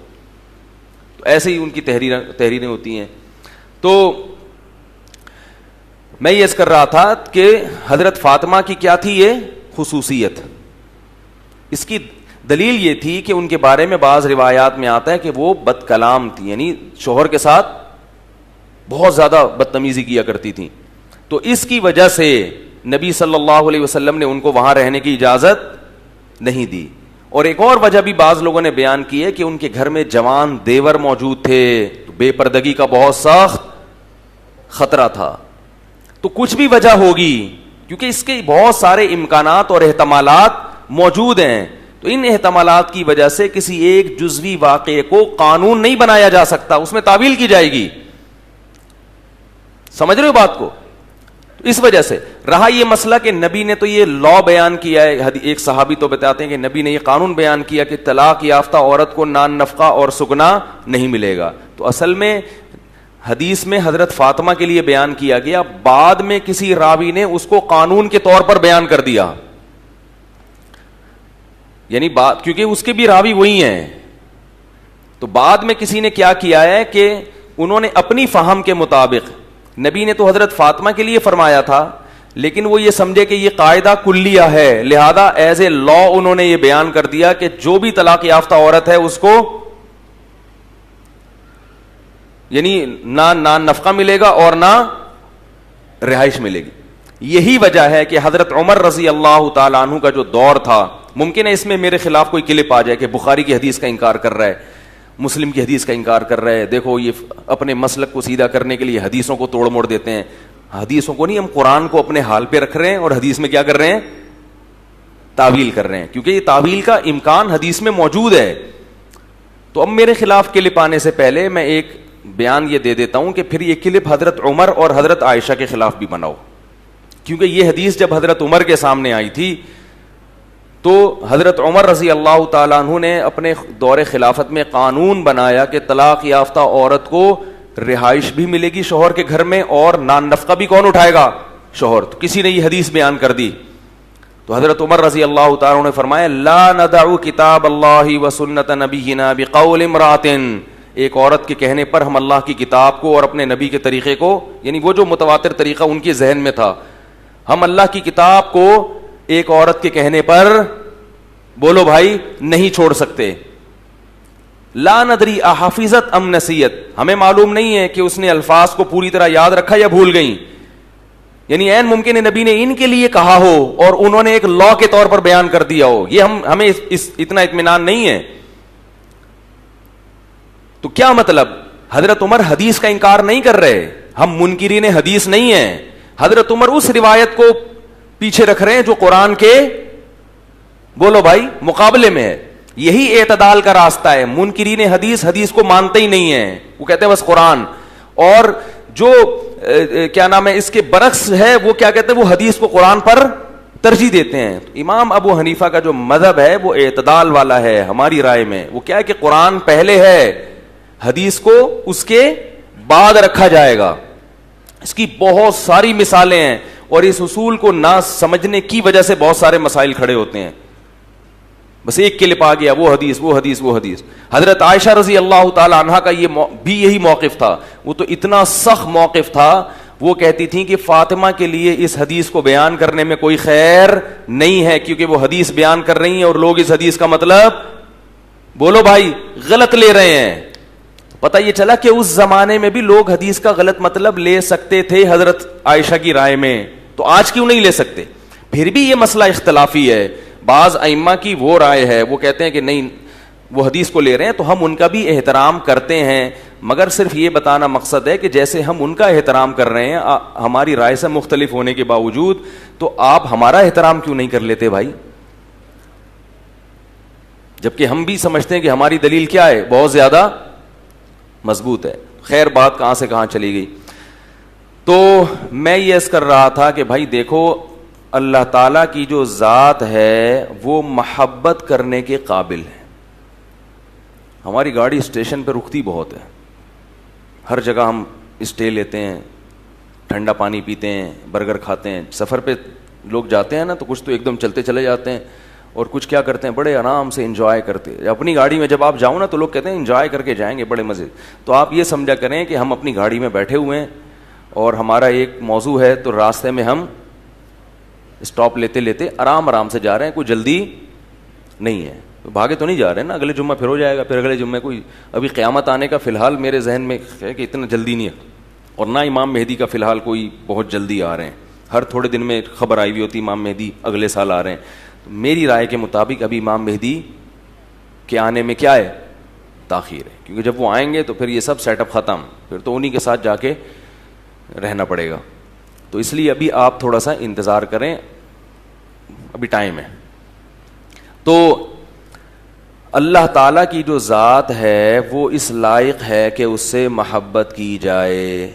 تو ایسے ہی ان کی تحریریں ہوتی ہیں. تو میں یہ کر رہا تھا کہ حضرت فاطمہ کی کیا تھی یہ خصوصیت. اس کی دلیل یہ تھی کہ ان کے بارے میں بعض روایات میں آتا ہے کہ وہ بد کلام تھی, یعنی شوہر کے ساتھ بہت زیادہ بدتمیزی کیا کرتی تھیں. تو اس کی وجہ سے نبی صلی اللہ علیہ وسلم نے ان کو وہاں رہنے کی اجازت نہیں دی. اور ایک اور وجہ بھی بعض لوگوں نے بیان کی ہے کہ ان کے گھر میں جوان دیور موجود تھے, تو بے پردگی کا بہت سخت خطرہ تھا. تو کچھ بھی وجہ ہوگی, کیونکہ اس کے بہت سارے امکانات اور احتمالات موجود ہیں. تو ان احتمالات کی وجہ سے کسی ایک جزوی واقعے کو قانون نہیں بنایا جا سکتا, اس میں تعویل کی جائے گی. سمجھ رہے ہو بات کو؟ اس وجہ سے رہا یہ مسئلہ کہ نبی نے تو یہ لا بیان کیا ہے. ایک صحابی تو بتاتے ہیں کہ نبی نے یہ قانون بیان کیا کہ طلاق یافتہ عورت کو نان نفقہ اور سگنا نہیں ملے گا. تو اصل میں حدیث میں حضرت فاطمہ کے لیے بیان کیا گیا, بعد میں کسی راوی نے اس کو قانون کے طور پر بیان کر دیا, یعنی بات کیونکہ اس کے بھی راوی وہی ہیں. تو بعد میں کسی نے کیا کیا ہے کہ انہوں نے اپنی فہم کے مطابق, نبی نے تو حضرت فاطمہ کے لیے فرمایا تھا لیکن وہ یہ سمجھے کہ یہ قاعدہ کلیہ ہے, لہذا ایز اے لا انہوں نے یہ بیان کر دیا کہ جو بھی طلاق یافتہ عورت ہے اس کو یعنی نہ نان نفقہ ملے گا اور نہ رہائش ملے گی. یہی وجہ ہے کہ حضرت عمر رضی اللہ تعالیٰ عنہ کا جو دور تھا, ممکن ہے اس میں میرے خلاف کوئی کلپ آ جائے کہ بخاری کی حدیث کا انکار کر رہا ہے, مسلم کی حدیث کا انکار کر رہا ہے, دیکھو یہ اپنے مسلک کو سیدھا کرنے کے لیے حدیثوں کو توڑ موڑ دیتے ہیں. حدیثوں کو نہیں, ہم قرآن کو اپنے حال پہ رکھ رہے ہیں اور حدیث میں کیا کر رہے ہیں, تعویل کر رہے ہیں, کیونکہ یہ تعویل کا امکان حدیث میں موجود ہے. تو اب میرے خلاف کلپ آنے سے پہلے میں ایک بیان یہ دے دیتا ہوں کہ پھر یہ کلپ حضرت عمر اور حضرت عائشہ کے خلاف بھی بناؤ, کیونکہ یہ حدیث جب حضرت عمر کے سامنے آئی تھی تو حضرت عمر رضی اللہ تعالیٰ عنہ نے اپنے دور خلافت میں قانون بنایا کہ طلاق یافتہ عورت کو رہائش بھی ملے گی شوہر کے گھر میں, اور نان نفقہ بھی کون اٹھائے گا؟ شوہر. تو کسی نے یہ حدیث بیان کر دی, تو حضرت عمر رضی اللہ تعالیٰ عنہ نے فرمایا لا ندع کتاب اللہ و سنت نبینا بقول امرأۃ, ایک عورت کے کہنے پر ہم اللہ کی کتاب کو اور اپنے نبی کے طریقے کو, یعنی وہ جو متواتر طریقہ ان کے ذہن میں تھا, ہم اللہ کی کتاب کو ایک عورت کے کہنے پر بولو بھائی نہیں چھوڑ سکتے. لا ندری احافظت ام نسیت, ہمیں معلوم نہیں ہے کہ اس نے الفاظ کو پوری طرح یاد رکھا یا بھول گئیں. یعنی عین ممکن ہے نبی نے ان کے لیے کہا ہو اور انہوں نے ایک لا کے طور پر بیان کر دیا ہو, یہ ہمیں اتنا اطمینان نہیں ہے. تو کیا مطلب؟ حضرت عمر حدیث کا انکار نہیں کر رہے, ہم منکرین حدیث نہیں ہیں. حضرت عمر اس روایت کو پیچھے رکھ رہے ہیں جو قرآن کے بولو بھائی مقابلے میں ہے. یہی اعتدال کا راستہ ہے. منکرین حدیث کو مانتے ہی نہیں ہیں, وہ کہتے ہیں بس قرآن, اور جو کیا نام ہے اس کے برعکس ہے وہ کیا کہتے ہیں, وہ حدیث کو قرآن پر ترجیح دیتے ہیں. امام ابو حنیفہ کا جو مذہب ہے وہ اعتدال والا ہے. ہماری رائے میں وہ کیا ہے کہ قرآن پہلے ہے, حدیث کو اس کے بعد رکھا جائے گا. اس کی بہت ساری مثالیں ہیں, اور اس اصول کو نہ سمجھنے کی وجہ سے بہت سارے مسائل کھڑے ہوتے ہیں. بس ایک کلپ آ گیا, وہ حدیث. حضرت عائشہ رضی اللہ تعالی عنہا کا یہ بھی یہی موقف تھا. وہ تو اتنا سخت موقف تھا, وہ کہتی تھیں کہ فاطمہ کے لیے اس حدیث کو بیان کرنے میں کوئی خیر نہیں ہے, کیونکہ وہ حدیث بیان کر رہی ہیں اور لوگ اس حدیث کا مطلب بولو بھائی غلط لے رہے ہیں. پتہ یہ چلا کہ اس زمانے میں بھی لوگ حدیث کا غلط مطلب لے سکتے تھے حضرت عائشہ کی رائے میں, تو آج کیوں نہیں لے سکتے؟ پھر بھی یہ مسئلہ اختلافی ہے. بعض ائمہ کی وہ رائے ہے, وہ کہتے ہیں کہ نہیں وہ حدیث کو لے رہے ہیں تو ہم ان کا بھی احترام کرتے ہیں, مگر صرف یہ بتانا مقصد ہے کہ جیسے ہم ان کا احترام کر رہے ہیں ہماری رائے سے مختلف ہونے کے باوجود, تو آپ ہمارا احترام کیوں نہیں کر لیتے بھائی؟ جبکہ ہم بھی سمجھتے ہیں کہ ہماری دلیل کیا ہے, بہت زیادہ مضبوط ہے. خیر بات کہاں سے کہاں چلی گئی. تو میں یہ عرض کر رہا تھا کہ بھائی دیکھو, اللہ تعالیٰ کی جو ذات ہے وہ محبت کرنے کے قابل ہے. ہماری گاڑی اسٹیشن پہ رکتی بہت ہے, ہر جگہ ہم اسٹے لیتے ہیں, ٹھنڈا پانی پیتے ہیں, برگر کھاتے ہیں. سفر پہ لوگ جاتے ہیں نا تو کچھ تو ایک دم چلتے چلے جاتے ہیں, اور کچھ کیا کرتے ہیں بڑے آرام سے انجوائے کرتے. اپنی گاڑی میں جب آپ جاؤ نا تو لوگ کہتے ہیں انجوائے کر کے جائیں گے, بڑے مزے. تو آپ یہ سمجھا کریں کہ ہم اپنی گاڑی میں بیٹھے ہوئے ہیں اور ہمارا ایک موضوع ہے, تو راستے میں ہم اسٹاپ لیتے لیتے آرام سے جا رہے ہیں, کوئی جلدی نہیں ہے. بھاگے تو نہیں جا رہے ہیں نا, اگلے جمعہ پھر ہو جائے گا, پھر اگلے جمعہ کوئی ابھی قیامت آنے کا فی الحال میرے ذہن میں ہے کہ اتنا جلدی نہیں ہے, اور نہ امام مہدی کا فی الحال کوئی بہت جلدی آ رہے ہیں. ہر تھوڑے دن میں خبر آئی ہوئی ہوتی امام مہدی اگلے سال آ رہے ہیں. میری رائے کے مطابق ابھی امام مہدی کے آنے میں کیا ہے, تاخیر ہے, کیونکہ جب وہ آئیں گے تو پھر یہ سب سیٹ اپ ختم, پھر تو انہی کے ساتھ جا کے رہنا پڑے گا. تو اس لیے ابھی آپ تھوڑا سا انتظار کریں, ابھی ٹائم ہے. تو اللہ تعالیٰ کی جو ذات ہے وہ اس لائق ہے کہ اس سے محبت کی جائے.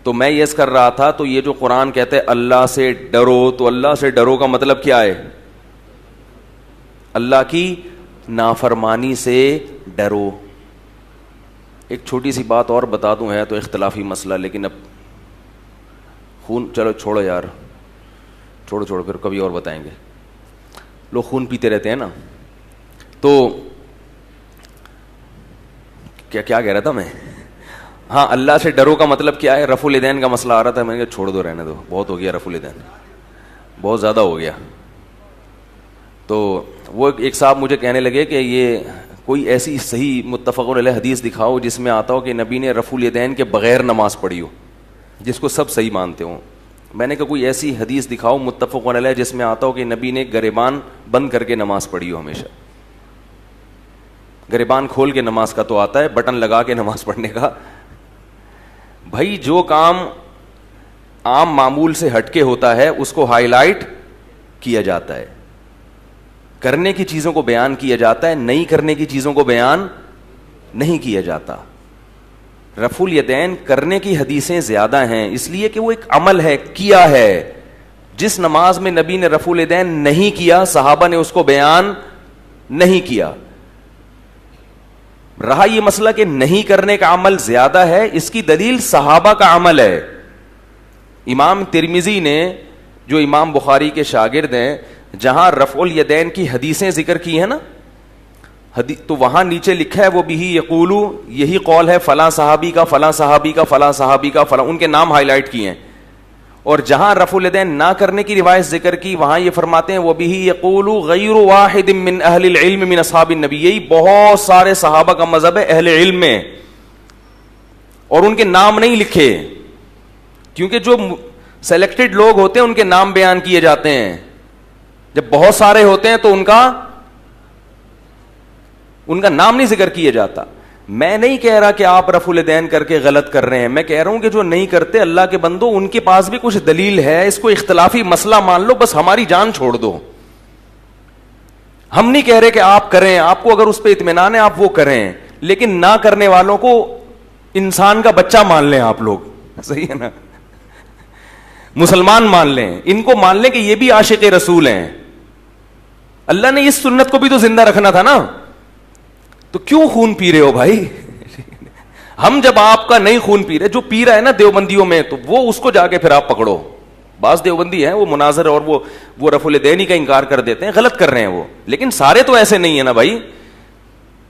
تو میں یہ کر رہا تھا, تو یہ جو قرآن کہتے ہیں اللہ سے ڈرو, تو اللہ سے ڈرو کا مطلب کیا ہے؟ اللہ کی نافرمانی سے ڈرو. ایک چھوٹی سی بات اور بتا دوں, ہے تو اختلافی مسئلہ, لیکن اب خون, چلو چھوڑو یار, چھوڑو پھر کبھی اور بتائیں گے. لوگ خون پیتے رہتے ہیں نا. تو کیا کہہ رہا تھا میں؟ ہاں, اللہ سے ڈرو کا مطلب کیا ہے؟ رفع الیدین کا مسئلہ آ رہا تھا, میں نے کہا چھوڑ دو, رہنے دو, بہت ہو گیا رفع الیدین, بہت زیادہ ہو گیا. تو وہ ایک صاحب مجھے کہنے لگے کہ یہ کوئی ایسی صحیح متفق علیہ حدیث دکھاؤ جس میں آتا ہو کہ نبی نے رفع الیدین کے بغیر نماز پڑھی ہو, جس کو سب صحیح مانتے ہوں. میں نے کہا کوئی ایسی حدیث دکھاؤ متفق علیہ جس میں آتا ہو کہ نبی نے گریبان بند کر کے نماز پڑھی ہو. ہمیشہ گریبان کھول کے نماز کا تو آتا ہے, بٹن لگا کے نماز پڑھنے کا. بھائی جو کام عام معمول سے ہٹ کے ہوتا ہے اس کو ہائی لائٹ کیا جاتا ہے, کرنے کی چیزوں کو بیان کیا جاتا ہے, نہیں کرنے کی چیزوں کو بیان نہیں کیا جاتا. رفع الیدین کرنے کی حدیثیں زیادہ ہیں, اس لیے کہ وہ ایک عمل ہے, کیا ہے. جس نماز میں نبی نے رفع الیدین نہیں کیا, صحابہ نے اس کو بیان نہیں کیا. رہا یہ مسئلہ کہ نہیں کرنے کا عمل زیادہ ہے, اس کی دلیل صحابہ کا عمل ہے. امام ترمذی نے, جو امام بخاری کے شاگرد ہیں, جہاں رفع الیدین کی حدیثیں ذکر کی ہیں نا, تو وہاں نیچے لکھا ہے وہ بھی یقولو, یہی قول ہے فلاں صحابی کا, فلاں صحابی کا, فلاں صحابی کا, فلاں, ان کے نام ہائی لائٹ کیے ہیں. اور جہاں رفع الیدین نہ کرنے کی روایت ذکر کی, وہاں یہ فرماتے ہیں وہ بھی یقولو غیر واحد من اہل العلم من اصحاب النبی, یہی بہت سارے صحابہ کا مذہب ہے اہل علم میں, اور ان کے نام نہیں لکھے, کیونکہ جو سلیکٹڈ لوگ ہوتے ہیں ان کے نام بیان کیے جاتے ہیں. جب بہت سارے ہوتے ہیں تو ان کا نام نہیں ذکر کیا جاتا. میں نہیں کہہ رہا کہ آپ رفع الیدین کر کے غلط کر رہے ہیں, میں کہہ رہا ہوں کہ جو نہیں کرتے اللہ کے بندو, ان کے پاس بھی کچھ دلیل ہے, اس کو اختلافی مسئلہ مان لو, بس ہماری جان چھوڑ دو. ہم نہیں کہہ رہے کہ آپ کریں, آپ کو اگر اس پہ اطمینان ہے آپ وہ کریں, لیکن نہ کرنے والوں کو انسان کا بچہ مان لیں آپ لوگ, صحیح ہے نا, مسلمان مان لیں, ان کو مان لیں کہ یہ بھی عاشق رسول ہیں. اللہ نے اس سنت کو بھی تو زندہ رکھنا تھا نا, تو کیوں خون پی رہے ہو بھائی؟ ہم جب آپ کا نہیں خون پی رہے, جو پی رہا ہے نا دیوبندیوں میں, تو وہ اس کو جا کے پھر آپ پکڑو. بعض دیوبندی ہیں وہ مناظر اور وہ رفع الیدین کا انکار کر دیتے ہیں, غلط کر رہے ہیں وہ, لیکن سارے تو ایسے نہیں ہیں نا بھائی.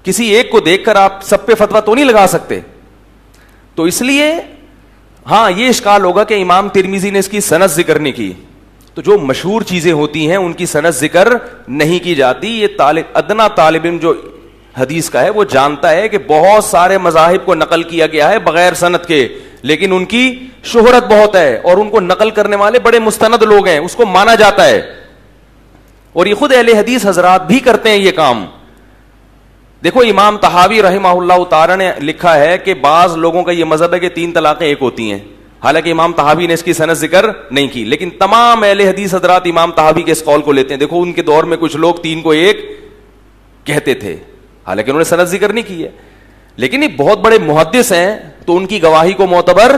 کسی ایک کو دیکھ کر آپ سب پہ فتویٰ تو نہیں لگا سکتے. تو اس لیے ہاں یہ اشکال ہوگا کہ امام ترمذی نے اس کی سند ذکر نہیں کی, تو جو مشہور چیزیں ہوتی ہیں ان کی سند ذکر نہیں کی جاتی. یہ ادنا طالب علم جو حدیث کا ہے وہ جانتا ہے کہ بہت سارے مذاہب کو نقل کیا گیا ہے بغیر سند کے, لیکن ان کی شہرت بہت ہے اور ان کو نقل کرنے والے بڑے مستند لوگ ہیں, اس کو مانا جاتا ہے. اور یہ خود اہل حدیث حضرات بھی کرتے ہیں یہ کام. دیکھو امام طحاوی رحمہ اللہ تعالی نے لکھا ہے کہ بعض لوگوں کا یہ مذہب ہے کہ 3 طلاقیں ایک ہوتی ہیں, حالانکہ امام طحاوی نے اس کی سند ذکر نہیں کی, لیکن تمام اہل حدیث حضرات امام طحاوی کے اس قول کو لیتے ہیں. دیکھو ان کے دور میں کچھ لوگ 3 کو 1 کہتے تھے, حالانکہ انہوں نے سند ذکر نہیں کی ہے, لیکن یہ بہت بڑے محدث ہیں تو ان کی گواہی کو معتبر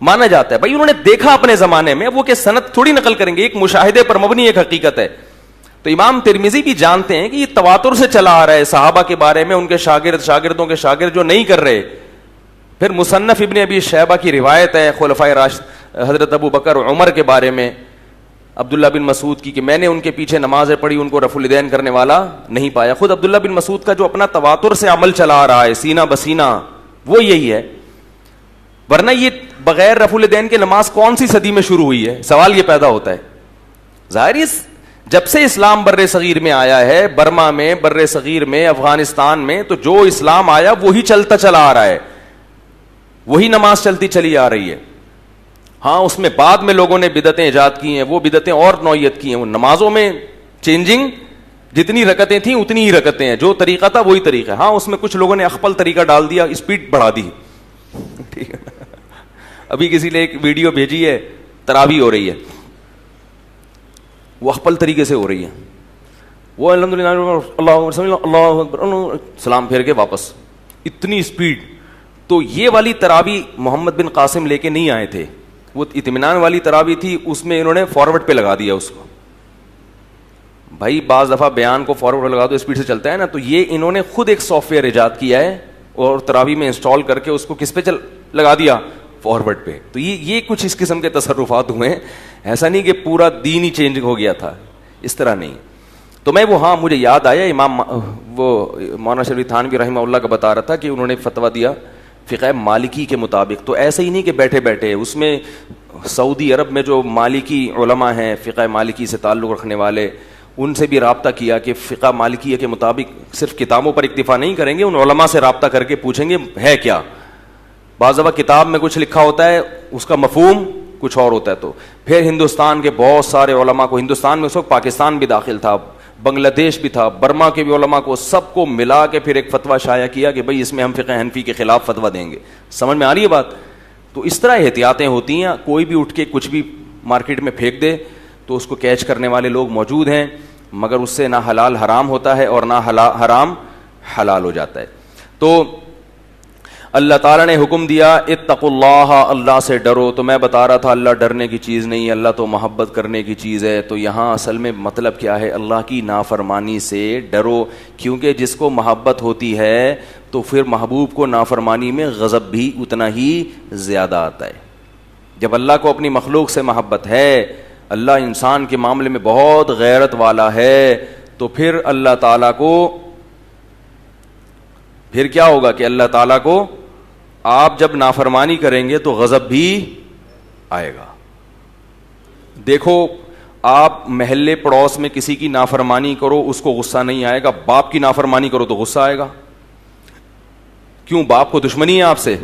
مانا جاتا ہے. بھائی انہوں نے دیکھا اپنے زمانے میں, وہ کہ سند تھوڑی نقل کریں گے, ایک مشاہدے پر مبنی ایک حقیقت ہے. تو امام ترمذی بھی جانتے ہیں کہ یہ تواتر سے چلا آ رہا ہے صحابہ کے بارے میں, ان کے شاگردوں کے شاگرد جو نہیں کر رہے. پھر مصنف ابن ابی شیبہ کی روایت ہے خلفائے راشد حضرت ابو بکر اور عمر کے بارے میں, عبداللہ بن مسعود کی, کہ میں نے ان کے پیچھے نمازیں پڑھی, ان کو رفع الیدین کرنے والا نہیں پایا. خود عبداللہ بن مسعود کا جو اپنا تواتر سے عمل چلا آ رہا ہے سینہ بسینہ, وہ یہی ہے. ورنہ یہ بغیر رفع الیدین کے نماز کون سی صدی میں شروع ہوئی ہے, سوال یہ پیدا ہوتا ہے. ظاہر جب سے اسلام بر صغیر میں آیا ہے, برما میں, بر صغیر میں, افغانستان میں, تو جو اسلام آیا وہی چلتا چلا آ رہا ہے, وہی نماز چلتی چلی آ رہی ہے. ہاں اس میں بعد میں لوگوں نے بدعتیں ایجاد کی ہیں, وہ بدعتیں اور نوعیت کی ہیں. وہ نمازوں میں چینجنگ, جتنی رکعتیں تھیں اتنی ہی رکعتیں ہیں, جو طریقہ تھا وہی طریقہ. ہاں اس میں کچھ لوگوں نے اخپل طریقہ ڈال دیا, اسپیڈ بڑھا دی. ٹھیک ہے, ابھی کسی نے ایک ویڈیو بھیجی ہے, تراویح ہو رہی ہے, وہ اخپل طریقے سے ہو رہی ہے, وہ الحمدللہ اللہ اکبر سلام پھیر کے واپس, اتنی اسپیڈ. تو یہ والی تراویح محمد بن قاسم لے کے نہیں آئے تھے, وہ اطمینان والی تراویح تھی, اس میں انہوں نے فارورڈ پہ لگا دیا اس کو. بھائی بعض دفعہ بیان کو فارورڈ لگا دو, اسپیڈ سے چلتا ہے نا, تو یہ انہوں نے خود ایک سافٹ ویئر ایجاد کیا ہے اور تراویح میں انسٹال کر کے اس کو کس پہ لگا دیا, فارورڈ پہ. تو یہ کچھ اس قسم کے تصرفات ہوئے ہیں, ایسا نہیں کہ پورا دین ہی چینج ہو گیا تھا, اس طرح نہیں. تو میں ہاں مجھے یاد آیا امام وہ مولانا شریف تھانوی رحمہ اللہ کا بتا رہا تھا کہ انہوں نے فتویٰ دیا فقہ مالکی کے مطابق. تو ایسا ہی نہیں کہ بیٹھے بیٹھے, اس میں سعودی عرب میں جو مالکی علماء ہیں, فقہ مالکی سے تعلق رکھنے والے, ان سے بھی رابطہ کیا کہ فقہ مالکیہ کے مطابق صرف کتابوں پر اکتفا نہیں کریں گے, ان علماء سے رابطہ کر کے پوچھیں گے ہے کیا. بعض دفعہ کتاب میں کچھ لکھا ہوتا ہے, اس کا مفہوم کچھ اور ہوتا ہے. تو پھر ہندوستان کے بہت سارے علماء کو, ہندوستان میں اس وقت پاکستان بھی داخل تھا, بنگلہ دیش بھی تھا, برما کے بھی علماء کو, سب کو ملا کے پھر ایک فتویٰ شائع کیا کہ بھئی اس میں ہم فقہ حنفی کے خلاف فتویٰ دیں گے. سمجھ میں آ رہی ہے بات؟ تو اس طرح احتیاطیں ہوتی ہیں, کوئی بھی اٹھ کے کچھ بھی مارکیٹ میں پھینک دے تو اس کو کیچ کرنے والے لوگ موجود ہیں, مگر اس سے نہ حلال حرام ہوتا ہے اور نہ حرام حلال ہو جاتا ہے. تو اللہ تعالیٰ نے حکم دیا اتقوا اللہ, اللہ سے ڈرو. تو میں بتا رہا تھا اللہ ڈرنے کی چیز نہیں, اللہ تو محبت کرنے کی چیز ہے. تو یہاں اصل میں مطلب کیا ہے, اللہ کی نافرمانی سے ڈرو, کیونکہ جس کو محبت ہوتی ہے تو پھر محبوب کو نافرمانی میں غضب بھی اتنا ہی زیادہ آتا ہے. جب اللہ کو اپنی مخلوق سے محبت ہے, اللہ انسان کے معاملے میں بہت غیرت والا ہے, تو پھر اللہ تعالیٰ کو پھر کیا ہوگا کہ اللہ تعالیٰ کو آپ جب نافرمانی کریں گے تو غضب بھی آئے گا. دیکھو آپ محلے پڑوس میں کسی کی نافرمانی کرو, اس کو غصہ نہیں آئے گا. باپ کی نافرمانی کرو تو غصہ آئے گا. کیوں؟ باپ کو دشمنی ہے آپ سے.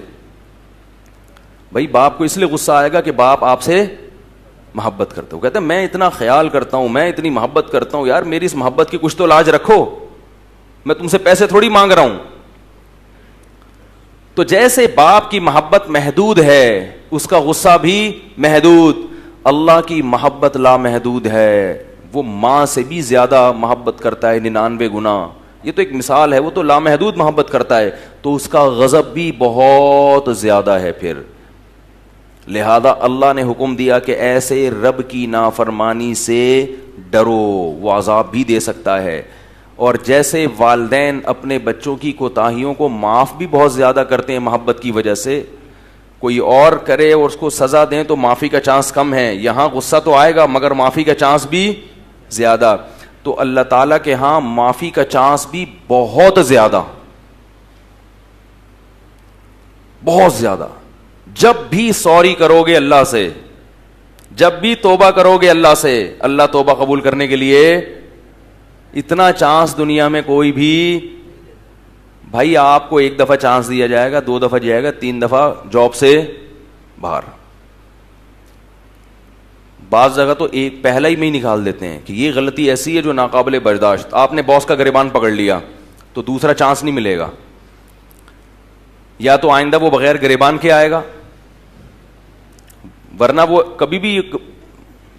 بھائی باپ کو اس لیے غصہ آئے گا کہ باپ آپ سے محبت کرتا ہو. کہتے ہیں میں اتنا خیال کرتا ہوں, میں اتنی محبت کرتا ہوں, یار میری اس محبت کی کچھ تو لاج رکھو, میں تم سے پیسے تھوڑی مانگ رہا ہوں. تو جیسے باپ کی محبت محدود ہے, اس کا غصہ بھی محدود. اللہ کی محبت لامحدود ہے, وہ ماں سے بھی زیادہ محبت کرتا ہے 99 گنا. یہ تو ایک مثال ہے, وہ تو لامحدود محبت کرتا ہے, تو اس کا غضب بھی بہت زیادہ ہے. پھر لہذا اللہ نے حکم دیا کہ ایسے رب کی نافرمانی سے ڈرو, وہ عذاب بھی دے سکتا ہے. اور جیسے والدین اپنے بچوں کی کوتاہیوں کو معاف بھی بہت زیادہ کرتے ہیں محبت کی وجہ سے, کوئی اور کرے اور اس کو سزا دیں تو معافی کا چانس کم ہے, یہاں غصہ تو آئے گا مگر معافی کا چانس بھی زیادہ. تو اللہ تعالیٰ کے ہاں معافی کا چانس بھی بہت زیادہ, بہت زیادہ. جب بھی سوری کرو گے اللہ سے, جب بھی توبہ کرو گے اللہ سے, اللہ توبہ قبول کرنے کے لیے اتنا چانس دنیا میں کوئی بھی, بھائی آپ کو 1 دفعہ چانس دیا جائے گا, 2 دفعہ جائے گا, 3 دفعہ جاب سے باہر. بعض جگہ تو ایک پہلا ہی میں ہی نکال دیتے ہیں کہ یہ غلطی ایسی ہے جو ناقابل برداشت. آپ نے باس کا گریبان پکڑ لیا تو دوسرا چانس نہیں ملے گا, یا تو آئندہ وہ بغیر گریبان کے آئے گا, ورنہ وہ کبھی بھی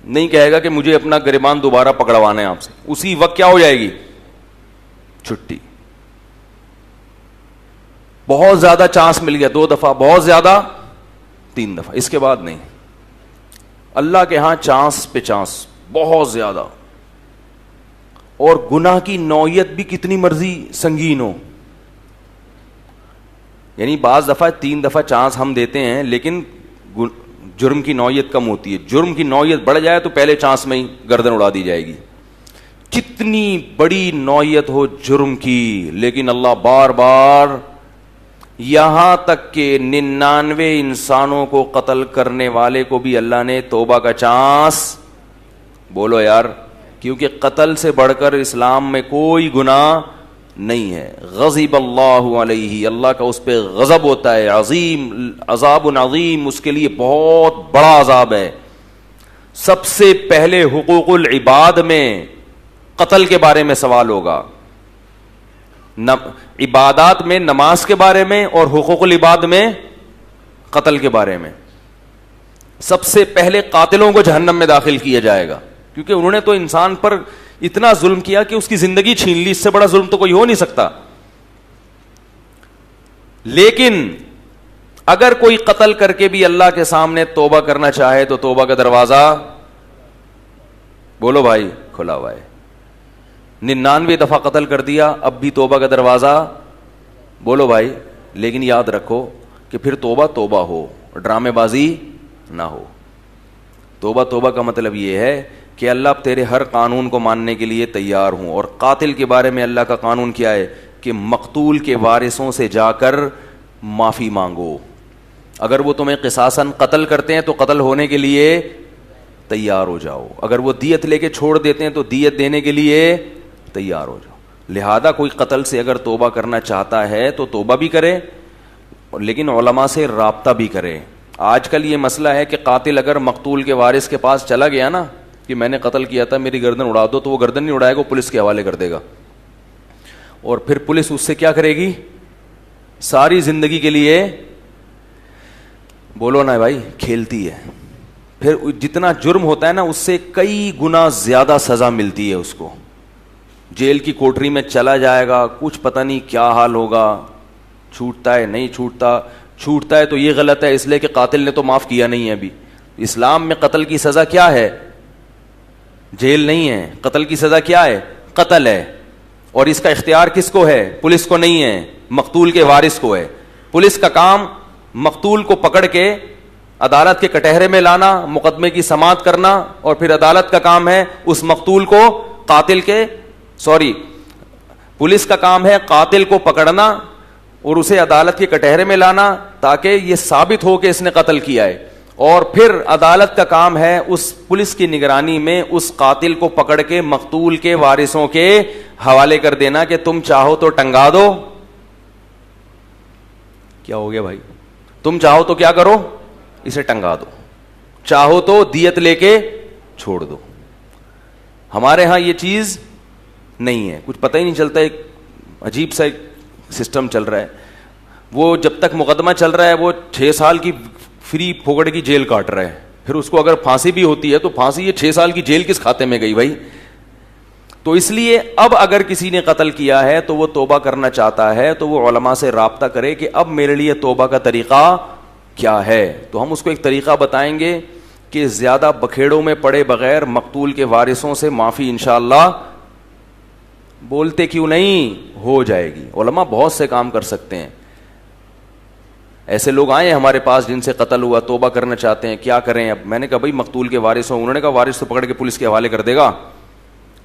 نہیں کہے گا کہ مجھے اپنا گریبان دوبارہ پکڑوانا ہے آپ سے. اسی وقت کیا ہو جائے گی, چھٹی. بہت زیادہ چانس مل گیا 2 دفعہ, بہت زیادہ 3 دفعہ, اس کے بعد نہیں. اللہ کے ہاں چانس پہ چانس بہت زیادہ. اور گناہ کی نوعیت بھی کتنی مرضی سنگین ہو, یعنی بعض دفعہ 3 دفعہ چانس ہم دیتے ہیں لیکن جرم کی نوعیت کم ہوتی ہے. جرم کی نوعیت بڑھ جائے تو پہلے چانس میں ہی گردن اڑا دی جائے گی. کتنی بڑی نوعیت ہو جرم کی, لیکن اللہ بار بار, یہاں تک کہ 99 انسانوں کو قتل کرنے والے کو بھی اللہ نے توبہ کا چانس, بولو یار, کیونکہ قتل سے بڑھ کر اسلام میں کوئی گناہ نہیں ہے. غضب اللہ علیہ, اللہ کا اس پہ غضب ہوتا ہے, عظیم عذاب عظیم, اس کے لیے بہت بڑا عذاب ہے. سب سے پہلے حقوق العباد میں قتل کے بارے میں سوال ہوگا, عبادات میں نماز کے بارے میں اور حقوق العباد میں قتل کے بارے میں. سب سے پہلے قاتلوں کو جہنم میں داخل کیا جائے گا, کیونکہ انہوں نے تو انسان پر اتنا ظلم کیا کہ اس کی زندگی چھین لی. اس سے بڑا ظلم تو کوئی ہو نہیں سکتا. لیکن اگر کوئی قتل کر کے بھی اللہ کے سامنے توبہ کرنا چاہے تو توبہ کا دروازہ, بولو بھائی, کھلا ہوا ہے. 99 دفعہ قتل کر دیا, اب بھی توبہ کا دروازہ, بولو بھائی. لیکن یاد رکھو کہ پھر توبہ توبہ ہو, ڈرامے بازی نہ ہو. توبہ کا مطلب یہ ہے کہ اللہ اب تیرے ہر قانون کو ماننے کے لیے تیار ہوں. اور قاتل کے بارے میں اللہ کا قانون کیا ہے کہ مقتول کے وارثوں سے جا کر معافی مانگو. اگر وہ تمہیں قصاصاً قتل کرتے ہیں تو قتل ہونے کے لیے تیار ہو جاؤ. اگر وہ دیت لے کے چھوڑ دیتے ہیں تو دیت دینے کے لیے تیار ہو جاؤ. لہذا کوئی قتل سے اگر توبہ کرنا چاہتا ہے تو توبہ بھی کرے, لیکن علماء سے رابطہ بھی کرے. آج کل یہ مسئلہ ہے کہ قاتل اگر مقتول کے وارث کے پاس چلا گیا نا کہ میں نے قتل کیا تھا, میری گردن اڑا دو, تو وہ گردن نہیں اڑائے گا, وہ پولیس کے حوالے کر دے گا. اور پھر پولیس اس سے کیا کرے گی, ساری زندگی کے لیے, بولو نا بھائی, کھیلتی ہے. پھر جتنا جرم ہوتا ہے نا اس سے کئی گنا زیادہ سزا ملتی ہے اس کو. جیل کی کوٹری میں چلا جائے گا, کچھ پتہ نہیں کیا حال ہوگا, چھوٹتا ہے نہیں چھوٹتا, چھوٹتا ہے تو یہ غلط ہے اس لیے کہ قاتل نے تو معاف کیا نہیں ہے. ابھی اسلام میں قتل کی سزا کیا ہے؟ جیل نہیں ہے. قتل کی سزا کیا ہے؟ قتل ہے. اور اس کا اختیار کس کو ہے؟ پولیس کو نہیں ہے, مقتول کے وارث کو ہے. پولیس کا کام مقتول کو پکڑ کے عدالت کے کٹہرے میں لانا, مقدمے کی سماعت کرنا, اور پھر عدالت کا کام ہے اس مقتول کو قاتل کے پولیس کا کام ہے قاتل کو پکڑنا اور اسے عدالت کے کٹہرے میں لانا تاکہ یہ ثابت ہو کہ اس نے قتل کیا ہے. اور پھر عدالت کا کام ہے اس پولیس کی نگرانی میں اس قاتل کو پکڑ کے مقتول کے وارثوں کے حوالے کر دینا کہ تم چاہو تو ٹنگا دو. کیا ہو گیا بھائی؟ تم چاہو تو کیا کرو؟ اسے ٹنگا دو, چاہو تو دیت لے کے چھوڑ دو. ہمارے ہاں یہ چیز نہیں ہے, کچھ پتہ ہی نہیں چلتا. ایک عجیب سا سسٹم چل رہا ہے. وہ جب تک مقدمہ چل رہا ہے وہ 6 سال کی فری پھوکڑ کی جیل کاٹ رہا ہے. پھر اس کو اگر پھانسی بھی ہوتی ہے تو پھانسی, یہ 6 سال کی جیل کس کھاتے میں گئی بھائی؟ تو اس لیے اب اگر کسی نے قتل کیا ہے تو وہ توبہ کرنا چاہتا ہے تو وہ علماء سے رابطہ کرے کہ اب میرے لیے توبہ کا طریقہ کیا ہے. تو ہم اس کو ایک طریقہ بتائیں گے کہ زیادہ بکھیڑوں میں پڑے بغیر مقتول کے وارثوں سے معافی انشاءاللہ بولتے کیوں نہیں ہو جائے گی. علماء بہت سے کام کر سکتے ہیں. ایسے لوگ آئے ہیں ہمارے پاس جن سے قتل ہوا, توبہ کرنا چاہتے ہیں, کیا کریں؟ اب میں نے کہا بھائی مقتول کے وارث ہوں. انہوں نے کہا وارث تو پکڑ کے پولیس کے حوالے کر دے گا.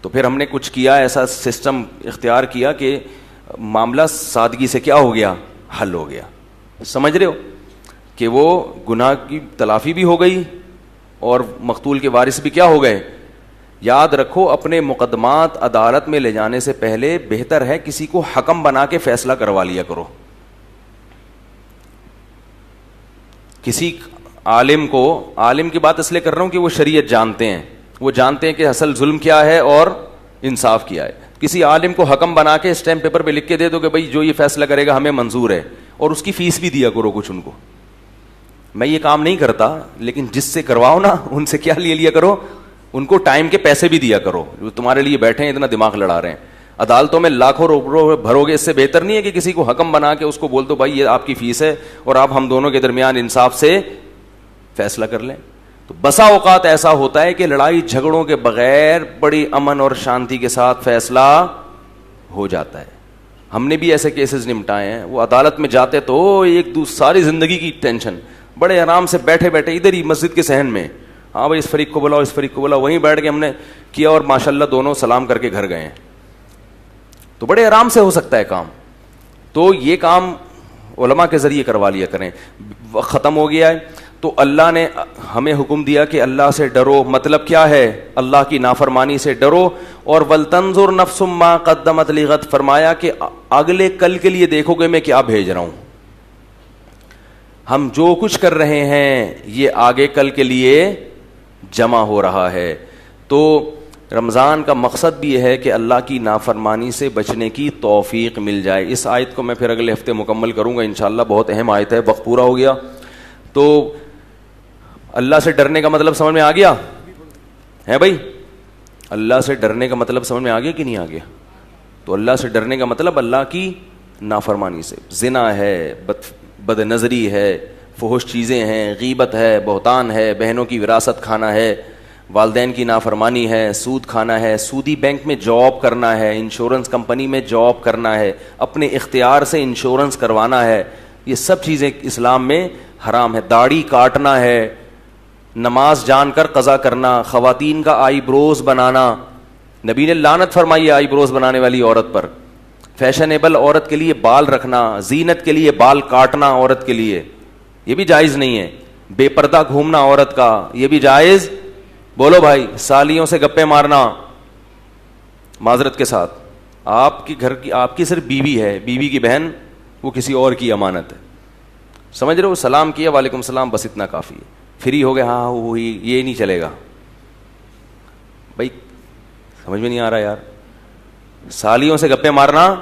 تو پھر ہم نے کچھ کیا, ایسا سسٹم اختیار کیا کہ معاملہ سادگی سے کیا ہو گیا, حل ہو گیا. سمجھ رہے ہو کہ وہ گناہ کی تلافی بھی ہو گئی اور مقتول کے وارث بھی کیا ہو گئے. یاد رکھو اپنے مقدمات عدالت میں لے جانے سے پہلے بہتر ہے کسی کو حکم بنا کے فیصلہ کروا لیا کرو. کسی عالم کو, عالم کی بات اس لیے کر رہا ہوں کہ وہ شریعت جانتے ہیں, وہ جانتے ہیں کہ اصل ظلم کیا ہے اور انصاف کیا ہے. کسی عالم کو حکم بنا کے اسٹیمپ پیپر پہ لکھ کے دے دو کہ بھائی جو یہ فیصلہ کرے گا ہمیں منظور ہے, اور اس کی فیس بھی دیا کرو کچھ ان کو. میں یہ کام نہیں کرتا, لیکن جس سے کرواؤ نا ان سے کیا لے لیا کرو, ان کو ٹائم کے پیسے بھی دیا کرو. جو تمہارے لیے بیٹھے ہیں اتنا دماغ لڑا رہے ہیں, عدالتوں میں لاکھوں روپے بھرو گے, اس سے بہتر نہیں ہے کہ کسی کو حکم بنا کے اس کو بول دو بھائی یہ آپ کی فیس ہے اور آپ ہم دونوں کے درمیان انصاف سے فیصلہ کر لیں. تو بسا اوقات ایسا ہوتا ہے کہ لڑائی جھگڑوں کے بغیر بڑی امن اور شانتی کے ساتھ فیصلہ ہو جاتا ہے. ہم نے بھی ایسے کیسز نمٹائے ہیں. وہ عدالت میں جاتے تو ایک ساری زندگی کی ٹینشن, بڑے آرام سے بیٹھے بیٹھے ادھر ہی مسجد کے صحن میں, ہاں بھائی اس فریق کو بلاؤ اس فریق کو بلاؤ, وہیں بیٹھ کے ہم نے کیا اور ماشاءاللہ دونوں سلام کر کے گھر گئے ہیں. تو بڑے آرام سے ہو سکتا ہے کام. تو یہ کام علماء کے ذریعے کروا لیا کریں. ختم ہو گیا ہے تو اللہ نے ہمیں حکم دیا کہ اللہ سے ڈرو. مطلب کیا ہے؟ اللہ کی نافرمانی سے ڈرو. اور ولتنظر نفس ما قدمت لغد, فرمایا کہ اگلے کل کے لیے دیکھو گے میں کیا بھیج رہا ہوں. ہم جو کچھ کر رہے ہیں یہ آگے کل کے لیے جمع ہو رہا ہے. تو رمضان کا مقصد بھی یہ ہے کہ اللہ کی نافرمانی سے بچنے کی توفیق مل جائے. اس آیت کو میں پھر اگلے ہفتے مکمل کروں گا انشاءاللہ, بہت اہم آیت ہے. وقت پورا ہو گیا. تو اللہ سے ڈرنے کا مطلب سمجھ میں آ گیا ہے بھائی؟ اللہ سے ڈرنے کا مطلب سمجھ میں آ گیا کہ نہیں آ گیا؟ تو اللہ سے ڈرنے کا مطلب اللہ کی نافرمانی سے, زنا ہے, بد نظری ہے, فحش چیزیں ہیں, غیبت ہے, بہتان ہے, بہنوں کی وراثت کھانا ہے, والدین کی نافرمانی ہے, سود کھانا ہے, سودی بینک میں جاب کرنا ہے, انشورنس کمپنی میں جاب کرنا ہے, اپنے اختیار سے انشورنس کروانا ہے. یہ سب چیزیں اسلام میں حرام ہے. داڑھی کاٹنا ہے, نماز جان کر قضا کرنا, خواتین کا آئی بروز بنانا. نبی نے لعنت فرمائی ہے آئی بروز بنانے والی عورت پر. فیشنیبل عورت کے لیے بال رکھنا, زینت کے لیے بال کاٹنا عورت کے لیے, یہ بھی جائز نہیں ہے. بے پردہ گھومنا عورت کا, یہ بھی جائز. بولو بھائی. سالیوں سے گپے مارنا, معذرت کے ساتھ, آپ کی گھر کی آپ کی صرف بیوی ہے, بیوی کی بہن وہ کسی اور کی امانت ہے. سمجھ رہے ہو؟ سلام کیا وعلیکم السلام, بس اتنا کافی ہے. فری ہو گئے, ہاں وہی, یہ نہیں چلے گا بھائی. سمجھ میں نہیں آ رہا یار. سالیوں سے گپے مارنا,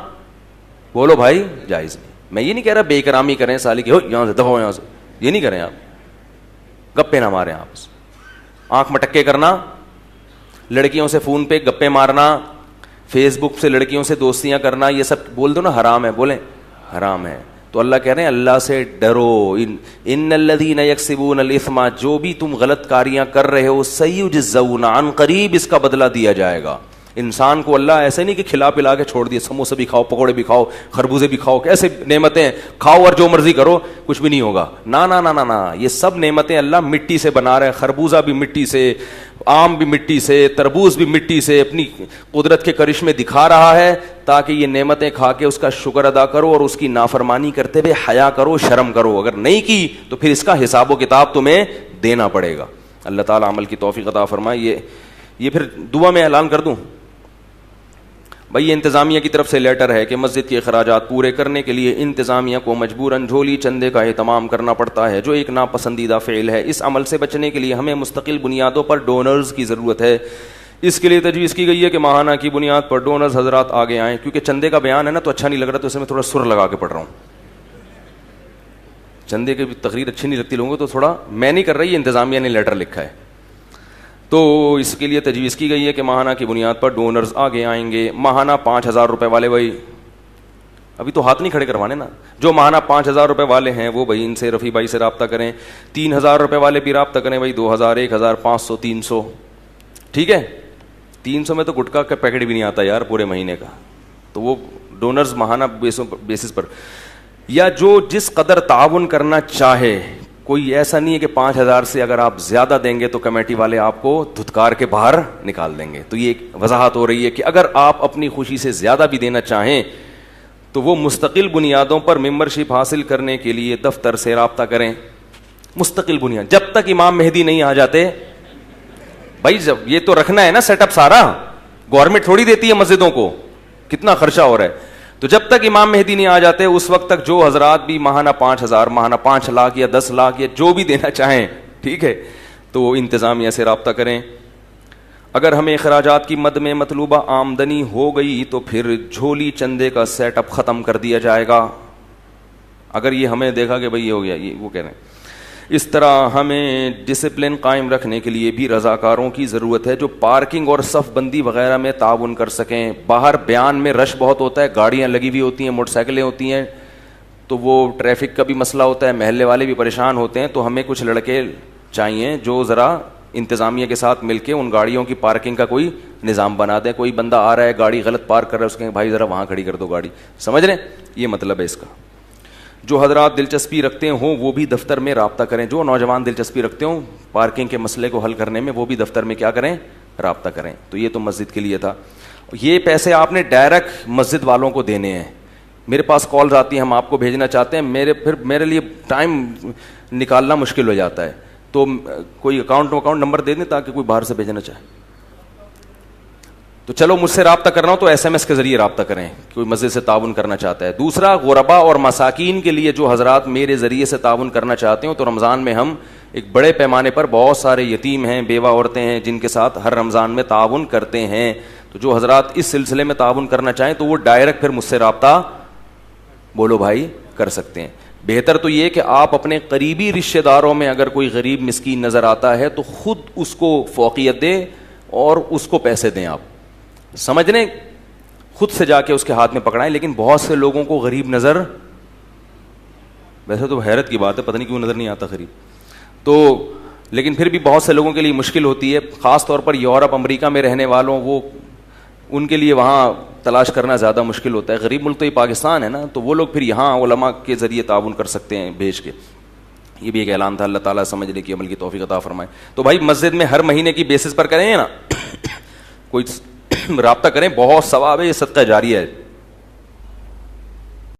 بولو بھائی, جائز نہیں. میں یہ نہیں کہہ رہا بے اکرامی کریں سالی کی, ہو یہاں سے دفعہ یہاں سے, یہ نہیں کریں آپ. گپے نہ ماریں آپ. آنکھ مٹکے کرنا, لڑکیوں سے فون پہ گپے مارنا, فیس بک سے لڑکیوں سے دوستیاں کرنا, یہ سب بول دو نا حرام ہے, بولیں حرام ہے. تو اللہ کہہ رہے ہیں اللہ سے ڈرو. ان الذین یکسبون الاثم, جو بھی تم غلط کاریاں کر رہے ہو, سیجزون, عن قریب اس کا بدلہ دیا جائے گا. انسان کو اللہ ایسے نہیں کہ کھلا پلا کے چھوڑ دیا, سموسے بھی کھاؤ, پکوڑے بھی کھاؤ, خربوزے بھی کھاؤ, ایسے نعمتیں کھاؤ اور جو مرضی کرو, کچھ بھی نہیں ہوگا. نا نا نا نا نا, یہ سب نعمتیں اللہ مٹی سے بنا رہے ہیں. خربوزہ بھی مٹی سے, آم بھی مٹی سے, تربوز بھی مٹی سے, اپنی قدرت کے کرشمے دکھا رہا ہے تاکہ یہ نعمتیں کھا کے اس کا شکر ادا کرو اور اس کی نافرمانی کرتے ہوئے حیا کرو, شرم کرو. اگر نہیں کی تو پھر اس کا حساب و کتاب تمہیں دینا پڑے گا. اللہ تعالیٰ عمل کی توفیق عطا فرمائے. یہ پھر دعا میں اعلان کر دوں بھائی, یہ انتظامیہ کی طرف سے لیٹر ہے کہ مسجد کے اخراجات پورے کرنے کے لیے انتظامیہ کو مجبوراً جھولی چندے کا اہتمام کرنا پڑتا ہے, جو ایک ناپسندیدہ فعل ہے. اس عمل سے بچنے کے لیے ہمیں مستقل بنیادوں پر ڈونرز کی ضرورت ہے. اس کے لیے تجویز کی گئی ہے کہ ماہانہ کی بنیاد پر ڈونرز حضرات آگے آئیں. کیونکہ چندے کا بیان ہے نا تو اچھا نہیں لگ رہا, تو اس میں تھوڑا سر لگا کے پڑھ رہا ہوں. چندے کی تقریر اچھی نہیں لگتی لوگوں کو, تو تھوڑا میں نہیں کر رہی, انتظامیہ نے لیٹر لکھا ہے. تو اس کے لیے تجویز کی گئی ہے کہ ماہانہ کی بنیاد پر ڈونرز آگے آئیں گے. ماہانہ 5,000 روپے والے, بھائی ابھی تو ہاتھ نہیں کھڑے کروانے نا, جو ماہانہ 5,000 روپے والے ہیں وہ بھائی ان سے, رفیع بھائی سے رابطہ کریں. 3,000 روپے والے بھی رابطہ کریں بھائی, 2,000, 1,000, 500, 300. ٹھیک ہے, 300 میں تو گٹکا کا پیکٹ بھی نہیں آتا یار پورے مہینے کا. تو وہ ڈونرز ماہانہ بیسس پر, یا جو جس قدر تعاون کرنا چاہے. کوئی ایسا نہیں ہے کہ 5,000 سے اگر آپ زیادہ دیں گے تو کمیٹی والے آپ کو دھتکار کے باہر نکال دیں گے. تو یہ ایک وضاحت ہو رہی ہے کہ اگر آپ اپنی خوشی سے زیادہ بھی دینا چاہیں تو وہ مستقل بنیادوں پر ممبرشپ حاصل کرنے کے لیے دفتر سے رابطہ کریں. مستقل بنیاد, جب تک امام مہدی نہیں آ جاتے. بھائی جب یہ تو رکھنا ہے نا سیٹ اپ سارا, گورنمنٹ تھوڑی دیتی ہے مسجدوں کو, کتنا خرچہ ہو رہا ہے. تو جب تک امام مہدی نہیں آ جاتے اس وقت تک جو حضرات بھی ماہانہ 5,000, ماہانہ 5 لاکھ یا 10 لاکھ یا جو بھی دینا چاہیں, ٹھیک ہے, تو انتظامیہ سے رابطہ کریں. اگر ہمیں اخراجات کی مد میں مطلوبہ آمدنی ہو گئی تو پھر جھولی چندے کا سیٹ اپ ختم کر دیا جائے گا. اگر یہ ہمیں دیکھا کہ بھئی یہ ہو گیا, یہ وہ کہہ رہے ہیں. اس طرح ہمیں ڈسپلن قائم رکھنے کے لیے بھی رضاکاروں کی ضرورت ہے جو پارکنگ اور صف بندی وغیرہ میں تعاون کر سکیں. باہر بیان میں رش بہت ہوتا ہے, گاڑیاں لگی ہوئی ہوتی ہیں, موٹر سائیکلیں ہوتی ہیں, تو وہ ٹریفک کا بھی مسئلہ ہوتا ہے, محلے والے بھی پریشان ہوتے ہیں. تو ہمیں کچھ لڑکے چاہیے جو ذرا انتظامیہ کے ساتھ مل کے ان گاڑیوں کی پارکنگ کا کوئی نظام بنا دیں. کوئی بندہ آ رہا ہے گاڑی غلط پارک کر رہا ہے, اس کے بھائی ذرا وہاں کھڑی کر دو گاڑی, سمجھ رہے ہیں, یہ مطلب ہے اس کا. جو حضرات دلچسپی رکھتے ہوں وہ بھی دفتر میں رابطہ کریں. جو نوجوان دلچسپی رکھتے ہوں پارکنگ کے مسئلے کو حل کرنے میں, وہ بھی دفتر میں کیا کریں, رابطہ کریں. تو یہ تو مسجد کے لیے تھا. یہ پیسے آپ نے ڈائریکٹ مسجد والوں کو دینے ہیں. میرے پاس کالز آتی ہیں, ہم آپ کو بھیجنا چاہتے ہیں, پھر میرے لیے ٹائم نکالنا مشکل ہو جاتا ہے. تو کوئی اکاؤنٹ نمبر دے دیں تاکہ کوئی باہر سے بھیجنا چاہے تو چلو مجھ سے رابطہ کرنا ہو تو SMS کے ذریعے رابطہ کریں, کوئی مسجد سے تعاون کرنا چاہتا ہے. دوسرا, غربا اور مساکین کے لیے جو حضرات میرے ذریعے سے تعاون کرنا چاہتے ہوں, تو رمضان میں ہم ایک بڑے پیمانے پر بہت سارے یتیم ہیں, بیوہ عورتیں ہیں جن کے ساتھ ہر رمضان میں تعاون کرتے ہیں. تو جو حضرات اس سلسلے میں تعاون کرنا چاہیں تو وہ ڈائریکٹ پھر مجھ سے رابطہ بولو بھائی کر سکتے ہیں. بہتر تو یہ کہ آپ اپنے قریبی رشتہ داروں میں اگر کوئی غریب مسکین نظر آتا ہے تو خود اس کو فوقیت دیں اور اس کو پیسے دیں. آپ سمجھ رہے, خود سے جا کے اس کے ہاتھ میں پکڑائیں. لیکن بہت سے لوگوں کو غریب نظر, ویسے تو حیرت کی بات ہے, پتہ نہیں کیوں نظر نہیں آتا غریب تو, لیکن پھر بھی بہت سے لوگوں کے لیے مشکل ہوتی ہے, خاص طور پر یورپ امریکہ میں رہنے والوں, وہ ان کے لیے وہاں تلاش کرنا زیادہ مشکل ہوتا ہے. غریب ملک تو یہ پاکستان ہے نا, تو وہ لوگ پھر یہاں علماء کے ذریعے تعاون کر سکتے ہیں بھیج کے. یہ بھی ایک اعلان تھا, اللہ تعالیٰ سمجھنے کی عمل کی توفیق عطا فرمائے. تو بھائی مسجد میں ہر مہینے کی بیسس پر کریں نا, کوئی رابطہ کریں, بہت ثواب ہے, یہ صدقہ جاریہ ہے.